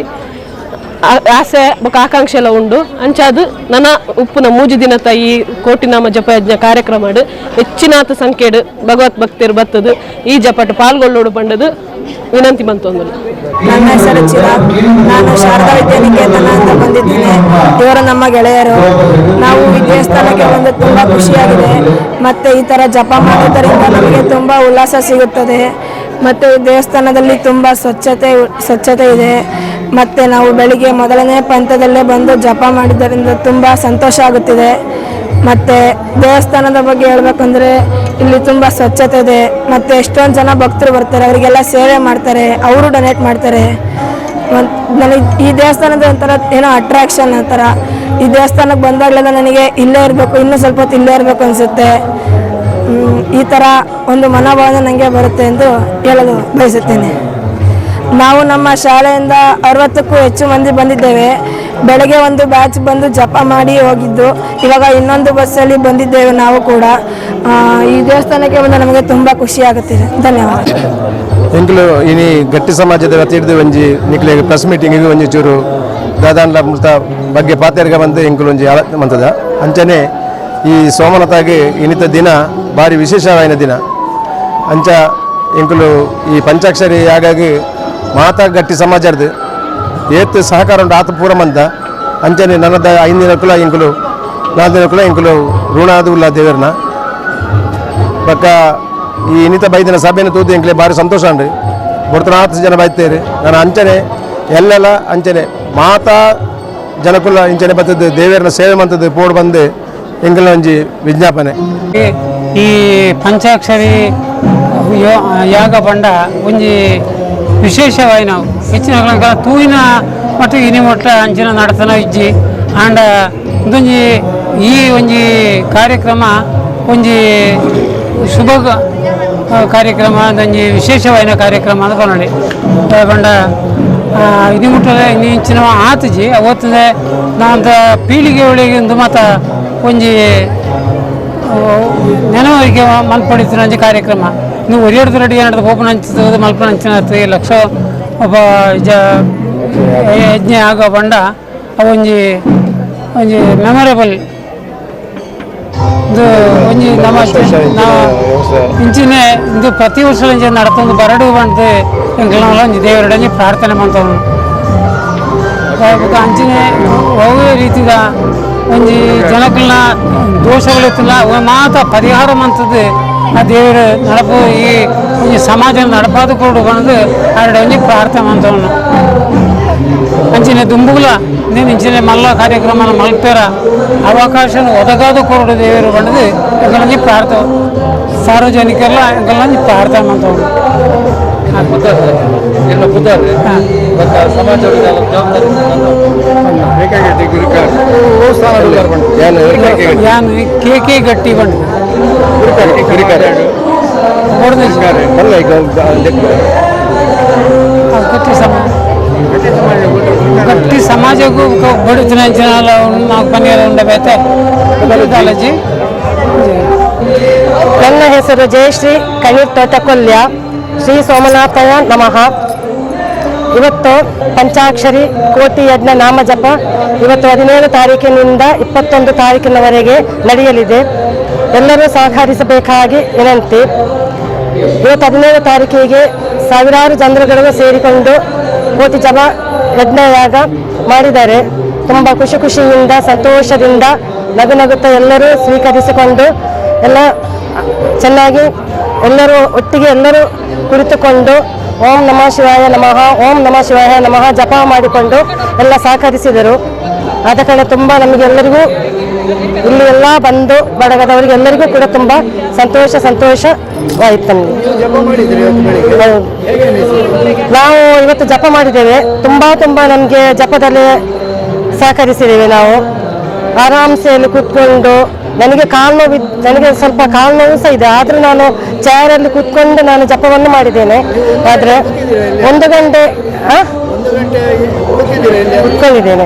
ಆಸೆ ಬೊಕ ಆಕಾಂಕ್ಷೆ ಎಲ್ಲ ಉಂಡು ಅಂಚಾದು ನನ್ನ ಉಪ್ಪುನ ಮೂಜಿ ದಿನದ ಈ ಕೋಟಿನಾಮ ಜಪಯಜ್ಞ ಕಾರ್ಯಕ್ರಮ ಹೆಚ್ಚಿನಾತ ಸಂಖ್ಯೆಡು ಭಗವತ್ ಭಕ್ತರು ಬತ್ತದು ಈ ಜಪಟ್ಟು ಪಾಲ್ಗೊಳ್ಳೋಡು ಬಂಡದು ವಿನಂತಿ ಬಂತೊಂದು. ನನ್ನ ಹೆಸರು ಚಿರಾಗ್, ನಾನು ಶಾರದಾ ವಿದ್ಯಾನಿಕೇತನ ಅಂತ ಬಂದಿದ್ದೇನೆ. ಇವರು ನಮ್ಮ ಗೆಳೆಯರು. ನಾವು ಈ ದೇವಸ್ಥಾನಕ್ಕೆ ಬಂದು ತುಂಬ ಖುಷಿಯಾಗಿದೆ. ಮತ್ತು ಈ ಥರ ಜಪ ಮಾಡೋದರಿಂದ ನಮಗೆ ತುಂಬ ಉಲ್ಲಾಸ ಸಿಗುತ್ತದೆ. ಮತ್ತು ಈ ದೇವಸ್ಥಾನದಲ್ಲಿ ತುಂಬ ಸ್ವಚ್ಛತೆ ಇದೆ. ಮತ್ತು ನಾವು ಬೆಳಿಗ್ಗೆ ಮೊದಲನೇ ಪಂಥದಲ್ಲೇ ಬಂದು ಜಪ ಮಾಡಿದ್ದರಿಂದ ತುಂಬ ಸಂತೋಷ ಆಗುತ್ತಿದೆ. ಮತ್ತು ದೇವಸ್ಥಾನದ ಬಗ್ಗೆ ಹೇಳಬೇಕಂದ್ರೆ ಇಲ್ಲಿ ತುಂಬ ಸ್ವಚ್ಛತೆ ಇದೆ. ಮತ್ತು ಎಷ್ಟೊಂದು ಜನ ಭಕ್ತರು ಬರ್ತಾರೆ, ಅವರಿಗೆಲ್ಲ ಸೇವೆ ಮಾಡ್ತಾರೆ, ಅವರು ಡೊನೇಟ್ ಮಾಡ್ತಾರೆ. ನನಗೆ ಈ ದೇವಸ್ಥಾನದ ಒಂಥರ ಏನೋ ಅಟ್ರಾಕ್ಷನ್ ಆ ಥರ. ಈ ದೇವಸ್ಥಾನಕ್ಕೆ ಬಂದಾಗಲೆಲ್ಲ ನನಗೆ ಇಲ್ಲೇ ಇರಬೇಕು, ಇನ್ನೂ ಸ್ವಲ್ಪ ಹೊತ್ತು ಇಲ್ಲೇ ಇರಬೇಕು ಅನಿಸುತ್ತೆ. ಈ ಥರ ಒಂದು ಮನೋಭಾವನೆ ನನಗೆ ಬರುತ್ತೆ ಎಂದು ಹೇಳಲು ಬಯಸುತ್ತೇನೆ. ನಾವು ನಮ್ಮ ಶಾಲೆಯಿಂದ 60ಕ್ಕೂ ಹೆಚ್ಚು ಮಂದಿ ಬಂದಿದ್ದೇವೆ. ಬೆಳಗ್ಗೆ ಒಂದು ಬ್ಯಾಚ್ ಬಂದು ಜಪ ಮಾಡಿ ಹೋಗಿದ್ದು, ಇವಾಗ ಇನ್ನೊಂದು ಬಸ್ಸಲ್ಲಿ ಬಂದಿದ್ದೇವೆ ನಾವು ಕೂಡ. ಈ ದೇವಸ್ಥಾನಕ್ಕೆ ಬಂದು ನಮಗೆ ತುಂಬ ಖುಷಿಯಾಗುತ್ತಿದೆ. ಧನ್ಯವಾದ. ಎಂಕ್ಲು ಇನಿ ಗಟ್ಟಿ ಸಮಾಜದ ವತಿರ್ದು ಒಂಜಿ ನಿಕ್ಲೆ ಪ್ರೆಸ್ ಮೀಟಿಂಗ್ ಒಂಜಿ ಚೂರು ದಾದಾಂಡ್ಲ ಮೃತ ಬಗ್ಗೆ ಪಾತೆರ್ಗ ಬಂದು ಎಂಕ್ಲು ಒಂಜಿ ಮಂತದ ಅಂಚನೆ ಈ ಸೋಮನಾಥಗೆ ಇನಿತ ದಿನ ಭಾರಿ ವಿಶೇಷವಾದ ದಿನ ಅಂಚ ಎಂಕ್ಲು ಈ ಪಂಚಾಕ್ಷರಿ ಹಾಗಾಗಿ ಮಾತಾ ಗಟ್ಟಿ ಸಮಾಜದ ಏತ್ ಸಹಕಾರ ಉಂಟು ಆತ ಪೂರಮಂತ ಅಂಚನೆ ನನ್ನದ 5 ದಿನಕ್ಕೂ ಎಂಕುಲು 4 ದಿನಕ್ಕೂ ಎಂಕುಲು ಋಣಾದ ಉಲ್ಲ ದೇವರನ್ನ ಪಕ್ಕ ಈ ಇನ್ನಿತ ಬೈದಿನ ಸಭೆಯನ್ನು ತೂದು ಎಂಕ್ಲೆ ಭಾರಿ ಸಂತೋಷ ಉಂಡು. ಬರ್ತನ 10 ಜನ ಬೈತೇರಿ ನಾನು ಅಂಚನೆ ಎಲ್ಲೆಲ್ಲ ಅಂಚನೆ ಮಾತಾ ಜನಕುಲ್ಲ ಇಂಚನೆ ಬರ್ತದ್ದು ದೇವರನ್ನ ಸೇವೆ ಮಂತದ್ದು ಪೋಡು ಬಂದು ಎಂಕಲ ಒಂಜಿ ವಿಜ್ಞಾಪನೆ. ಈ ಪಂಚಾಕ್ಷರಿ ಯಾಗ ಬಂಡ ಒಂಜಿ ವಿಶೇಷವಾಗಿ ನಾವು ಹೆಚ್ಚಿನ ತೂಯಿನ ಮತ್ತು ಇನಿ ಮೊಟ್ಟ ಅಂಚಿನ ನಡತನ ಇಜ್ಜಿ ಆಂಡ ಇದೊಂಜಿ ಈ ಒಂಜಿ ಕಾರ್ಯಕ್ರಮ ಒಂಜಿ ಶುಭ ಕಾರ್ಯಕ್ರಮ ಒಂಜಿ ವಿಶೇಷವಾದ ಕಾರ್ಯಕ್ರಮ ಅಂತ ಬಂಡಿ ಬಂಡ ಇನಿ ಮುಟ್ಟಲೆ ಇನ್ನು ಇಂಚಿನ ಆತಜಿ ಅವತ್ತದೆ ನಾಂತ ಪೀಳಿಗೆ ಒಳಗೆ ಒಂದು ಮಾತ ಒಂಜಿ ನೆನವರಿಗೆ ಮಲ್ಪಡಿಸಿನ ಒಂಜಿ ಕಾರ್ಯಕ್ರಮ ನೀವು ಒರಿಯಡ್ದು ರೆಡಿ ಏನಾದ್ರು ಓಪನ್ ಹಂಚದ ಮಲ್ಪನ ಹಂಚಿನ ಲಕ್ಷ ಒಬ್ಬ ಯಜ್ಞ ಆಗೋ ಬಂಡ ಒಂಜಿ ಒಂಜಿ ಮೆಮೊರೇಬಲ್ ಇದು ಒಂಜಿ ನಮ್ಮ ಇಂಚಿನೇ ಇದು ಪ್ರತಿ ವರ್ಷ ನಡತೊಂದು ಬರಡು ಬಂದು ಎಂಕ್ಲ ಒಂಜಿ ದೇವರಡಂಜಿ ಪ್ರಾರ್ಥನೆ ಮಾಡ್ತಾವು ಅಂಚಿನೇ ಒಳ್ಳೆ ರೀತಿದ ಒಂಜಿ ಜನಕಲ್ನ ದೋಷಗಳಿತ್ತಿಲ್ಲ ಮಾತ ಪರಿಹಾರ ಮಂತದ್ದು ಆ ದೇವರು ನಡಪು ಈ ಸಮಾಜ ನಡಪಾದು ಕೊಡು ಬಂದು ಆಡ ಒಂಜಿ ಪ್ರಾರ್ಥನೆ ಮಂತವನು ಅಂಚಿನ ದುಂಬುಗಳ ನೀನು ಇಂಚಿನ ಮಲ್ಲ ಕಾರ್ಯಕ್ರಮ ಮಲ್ಪೇರ ಅವಕಾಶ ಒದಗಾದು ಕೊರಡು ದೇವರು ಬಂದು ಎಂಗಳಂಜಿ ಪ್ರಾರ್ಥನೆ ಸಾರ್ವಜನಿಕರೆಲ್ಲ ಎಂಗಳಂಜಿ ಪ್ರಾರ್ಥನೆ ಮಂತವನು ಕೆ ಗಟ್ಟಿ ಬಂಡು ಗಟ್ಟಿ ಸಮಾಜಕ್ಕೂ ಬಡುತ್ತಿನ ನಾವು ಪನ್ನೀರ ಉಂಡಬೇತೆ ಕಾಲೇಜಿ. ನನ್ನ ಹೆಸರು ಜಯಶ್ರೀ ಕಣೀರ್ ತೋಟಕೊಲ್ಯ. ಶ್ರೀ ಸೋಮನಾಥಯ ನಮಃ. ಇವತ್ತು ಪಂಚಾಕ್ಷರಿ ಕೋಟಿ ಯಜ್ಞ ನಾಮ ಜಪ ಇವತ್ತು 17 ತಾರೀಕಿನಿಂದ 21 ತಾರೀಕಿನವರೆಗೆ ನಡೆಯಲಿದೆ. ಎಲ್ಲರೂ ಸಹಕರಿಸಬೇಕಾಗಿ ವಿನಂತಿ. ಇವತ್ತು 17 ತಾರೀಕಿಗೆ ಸಾವಿರಾರು ಜನರುಗಳು ಸೇರಿಕೊಂಡು ಕೋಟಿ ಜಪ ಯಜ್ಞಯಾಗ ಮಾಡಿದ್ದಾರೆ. ತುಂಬ ಖುಷಿಯಿಂದ ಸಂತೋಷದಿಂದ ನಗುತ್ತಾ ಎಲ್ಲರೂ ಸ್ವೀಕರಿಸಿಕೊಂಡು ಎಲ್ಲ ಚೆನ್ನಾಗಿ ಎಲ್ಲರೂ ಒಟ್ಟಿಗೆ ಎಲ್ಲರೂ ಕುಳಿತುಕೊಂಡು ಓಂ ನಮಃ ಶಿವಾಯ ನಮಃ ಓಂ ನಮಃ ಶಿವಾಯ ನಮಃ ಜಪ ಮಾಡಿಕೊಂಡು ಎಲ್ಲ ಸಹಕರಿಸಿದರು. ಆದ ಕಾರಣ ತುಂಬ ನಮಗೆಲ್ಲರಿಗೂ ಇಲ್ಲಿ ಎಲ್ಲ ಬಂದು ಬಡಗದವರಿಗೆ ಎಲ್ಲರಿಗೂ ಕೂಡ ತುಂಬ ಸಂತೋಷವಾಯಿತು. ನಾವು ಇವತ್ತು ಜಪ ಮಾಡಿದ್ದೇವೆ. ತುಂಬ ನಮಗೆ ಜಪದಲ್ಲಿ ಸಹಕರಿಸಿದ್ದೇವೆ. ನಾವು ಆರಾಮ್ಸೆ ಅಲ್ಲಿ ಕೂತ್ಕೊಂಡು ನನಗೆ ನನಗೆ ಸ್ವಲ್ಪ ಕಾಲು ನೋವು ಸಹ ಇದೆ. ಆದರೂ ನಾನು ಚೇರಲ್ಲಿ ಕೂತ್ಕೊಂಡು ನಾನು ಜಪವನ್ನು ಮಾಡಿದ್ದೇನೆ. ಆದರೆ 1 ಗಂಟೆ ಕೂತ್ಕೊಂಡಿದ್ದೇನೆ.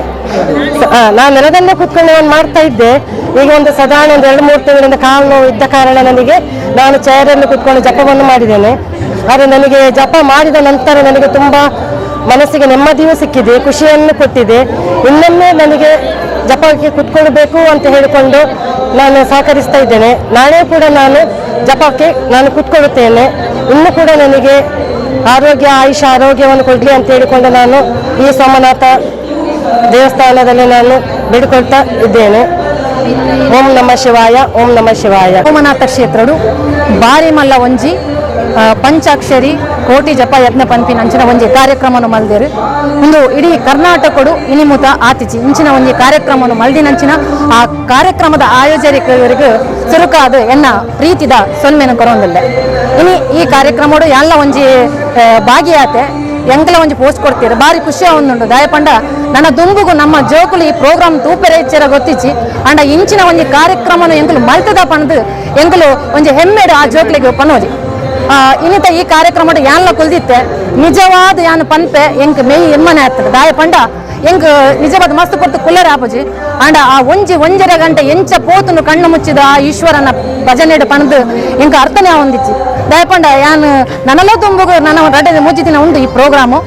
ನಾನು ನೆಲದಲ್ಲೇ ಕೂತ್ಕೊಂಡು ನಾನು ಮಾಡ್ತಾ ಇದ್ದೆ. ಈಗ ಒಂದು ಸಾಧಾರಣ 2-3 ತಿಂಗಳಿಂದ ಕಾಲು ನೋವು ಇದ್ದ ಕಾರಣ ನಾನು ಚೇರಲ್ಲಿ ಕೂತ್ಕೊಂಡು ಜಪವನ್ನು ಮಾಡಿದ್ದೇನೆ. ಆದರೆ ನನಗೆ ಜಪ ಮಾಡಿದ ನಂತರ ನನಗೆ ತುಂಬ ಮನಸ್ಸಿಗೆ ನೆಮ್ಮದಿಯೂ ಸಿಕ್ಕಿದೆ, ಖುಷಿಯನ್ನು ಕೊಟ್ಟಿದೆ. ಇನ್ನೊಮ್ಮೆ ನನಗೆ ಜಪಕ್ಕೆ ಕುತ್ಕೊಳ್ಬೇಕು ಅಂತ ಹೇಳಿಕೊಂಡು ನಾನು ಸಹಕರಿಸ್ತಾ ಇದ್ದೇನೆ. ನಾಳೆ ಕೂಡ ನಾನು ಜಪಕ್ಕೆ ನಾನು ಕುತ್ಕೊಳ್ಳುತ್ತೇನೆ. ಇನ್ನೂ ಕೂಡ ನನಗೆ ಆರೋಗ್ಯವನ್ನು ಕೊಡಲಿ ಅಂತ ಹೇಳಿಕೊಂಡು ನಾನು ಈ ಸೋಮನಾಥ ದೇವಸ್ಥಾನದಲ್ಲಿ ನಾನು ಬೇಡಿಕೊಳ್ತಾ ಇದ್ದೇನೆ. ಓಂ ನಮ ಶಿವಾಯ, ಓಂ ನಮ ಶಿವಾಯ. ಸೋಮನಾಥ ಕ್ಷೇತ್ರಡು ಬಾರಿ ಮಲ್ಲ ಒಂಜಿ ಪಂಚಾಕ್ಷರಿ ಕೋಟಿ ಜಪ ಯಜ್ಞ ಪಂಪಿನ ಅಂಚಿನ ಒಂಜಿ ಕಾರ್ಯಕ್ರಮವನ್ನು ಮಲ್ದೇರು. ಒಂದು ಇಡೀ ಕರ್ನಾಟಕಡು ಇನಿಮುತ ಆತಿಚಿ ಇಂಚಿನ ಒಂಜಿ ಕಾರ್ಯಕ್ರಮವನ್ನು ಮಲ್ದಿನಂಚಿನ ಆ ಕಾರ್ಯಕ್ರಮದ ಆಯೋಜಕರಿಗೆ ಚುರುಕಾದ ಎನ್ನ ಪ್ರೀತಿದ ಸೊನ್ಮೆನ ಕೊರೊಂದಿಲ್ಲ. ಇನಿ ಈ ಕಾರ್ಯಕ್ರಮಡು ಎಲ್ಲ ಒಂಜಿ ಭಾಗಿಯಾತೆ ಎಂಕಲ ಒಂಜಿ ಪೋಸ್ಟ್ ಕೊಡ್ತೀರಿ ಬಾರಿ ಖುಷಿ ಆವೊಂದುಂಡು. ದಯಪಂಡ ನನ್ನ ದುಂಬುಗು ನಮ್ಮ ಜೋಕುಲು ಈ ಪ್ರೋಗ್ರಾಮ್ ತೂಪೆರೆ ಇಚ್ಚರ ಗೊತ್ತಿಚ್ಚಿ ಅಂಡ ಇಂಚಿನ ಒಂಜಿ ಕಾರ್ಯಕ್ರಮನು ಎಂಕಲು ಮಲ್ತದ ಪಣದು ಎಂಕಲು ಒಂಜಿ ಹೆಮ್ಮೆಡು ಆ ಜೋಕ್ಲಿಗೆ ಪನೋಜಿ ಇನ್ನಿತ ಈ ಕಾರ್ಯಕ್ರಮಡು ಯಾನ್ಲ ಕುಲ್ದಿತ್ತೆ ನಿಜವಾದ ಯಾನ್ ಪನ್ಪೆ ಎಂಕ್ ಮೇಯಿ ಎಮ್ಮನೆ ಆಗ್ತದೆ. ದಯಪಂಡ ಎಂಕ್ ನಿಜವಾದ ಮಸ್ತ್ ಕೊಟ್ಟು ಕುಲ್ಲರ್ ಆಪುಜಿ ಅಂಡ ಆ ಒಂಜರೆ ಗಂಟೆ ಎಂಚ ಪೋತುನು ಕಣ್ಣು ಮುಚ್ಚಿದ ಆ ಈಶ್ವರನ ಭಜನೆಡು ಪಣದು ಎಂಕ್ ಅರ್ಥನೇ ಹೊಂದಿಚ್ಚಿ. ದಯಪಂಡ ಯಾನ್ ನನಲ ತುಂಬುಗು ನನ್ನ ರಡ್ಡೆ ಮುಚ್ಚಿದಿನ ಉಂಡು ಈ ಪ್ರೋಗ್ರಾಮು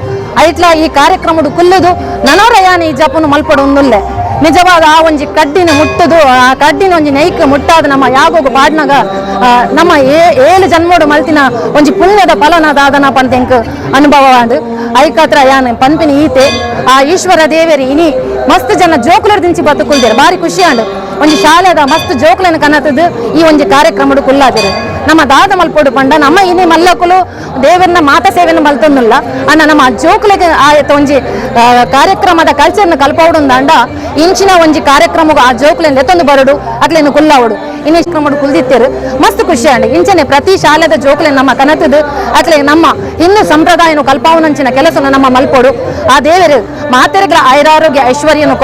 ಐಟ್ಲ ಈ ಕಾರ್ಯಕ್ರಮಡು ಕುಲ್ಲುದು ನನವರ ಯಾನ್ ಈ ಜಪನು ಮಲ್ಪಡು ಉಂದುಲ್ಲೆ. ನಿಜವಾದ ಆ ಒಂಜಿ ಕಡ್ಡಿನ ಮುಟ್ಟುದು ಆ ಕಡ್ಡಿನ ಒಂಜಿ ನೈಕ್ ಮುಟ್ಟಾದ ನಮ್ಮ ಯಾಗೋಗು ಪಾಡ್ನಾಗ ನಮ್ಮ 7 ಜನ್ಮೋಡು ಮಲ್ತಿನ ಒಂಜಿ ಪುಣ್ಯದ ಫಲನದಾದನ ಪಂತೆಂಕ್ ಅನುಭವ ಆಂಡ್ ಐಕತ್ರ ಯಾನ್ ಪಂಪಿನ ಈತೆ ಆ ಈಶ್ವರ ದೇವೇರಿ ಇನಿ ಮಸ್ತ್ ಜನ ಜೋಕುಲರ್ ದಿಂಚಿ ಬತ್ತುಕುಲ್ದೇರು ಬಾರಿ ಖುಷಿ ಆಂಡ್ ಒಂಜಿ ಶಾಲೆದ ಮಸ್ತ್ ಜೋಕುಲನ ಕನ್ನತದ್ದು ಈ ಒಂಜಿ ಕಾರ್ಯಕ್ರಮಡು ಕುಲ್ಲಾದಿರು. ನಮ್ಮ ದಾದ ಮಲ್ಪೋಡು ಪಂಡ ನಮ್ಮ ಇನಿ ಮಲ್ಲಕುಲು ದೇವರನ್ನ ಮಾತ ಸೇವೆಯನ್ನು ಮಲ್ತೊಂದುಲ್ಲ ಅಣ್ಣ ನಮ್ಮ ಜೋಕುಲಿಗೆ ಆಯತ ಒಂಜಿ ಕಾರ್ಯಕ್ರಮದ ಕಲ್ಚರ್ನ ಕಲ್ಪೌಡುಂದಾಂಡ ಇಂಚಿನ ಒಂಜಿ ಕಾರ್ಯಕ್ರಮಗೂ ಆ ಜೋಕುಲೆನ್ ಎತ್ತೊಂದು ಬರಡು ಅಟ್ಲೇನು ಕುಲ್ಲಾವಡು ಇನ್ನಿಷ್ಟು ಕ್ರಮಡು ಕುಲ್ದಿತ್ತೇರು ಮಸ್ತ್ ಖುಷಿ ಅಂಡ್ ಇಂಚನೆ ಪ್ರತಿ ಶಾಲೆದ ಜೋಕುಲೆನ್ ನಮ್ಮ ಕನತದು ಅಟ್ಲೆ ನಮ್ಮ ಇನ್ನು ಸಂಪ್ರದಾಯನು ಕಲ್ಪಾವನಂಚಿನ ಕೆಲಸ ನಮ್ಮ ಮಲ್ಪೋಡು ಆ ದೇವರು ಮಾತೆರೆಗಳ ಆಯುರಾರೋಗ್ಯ ಐಶ್ವರ್ಯನು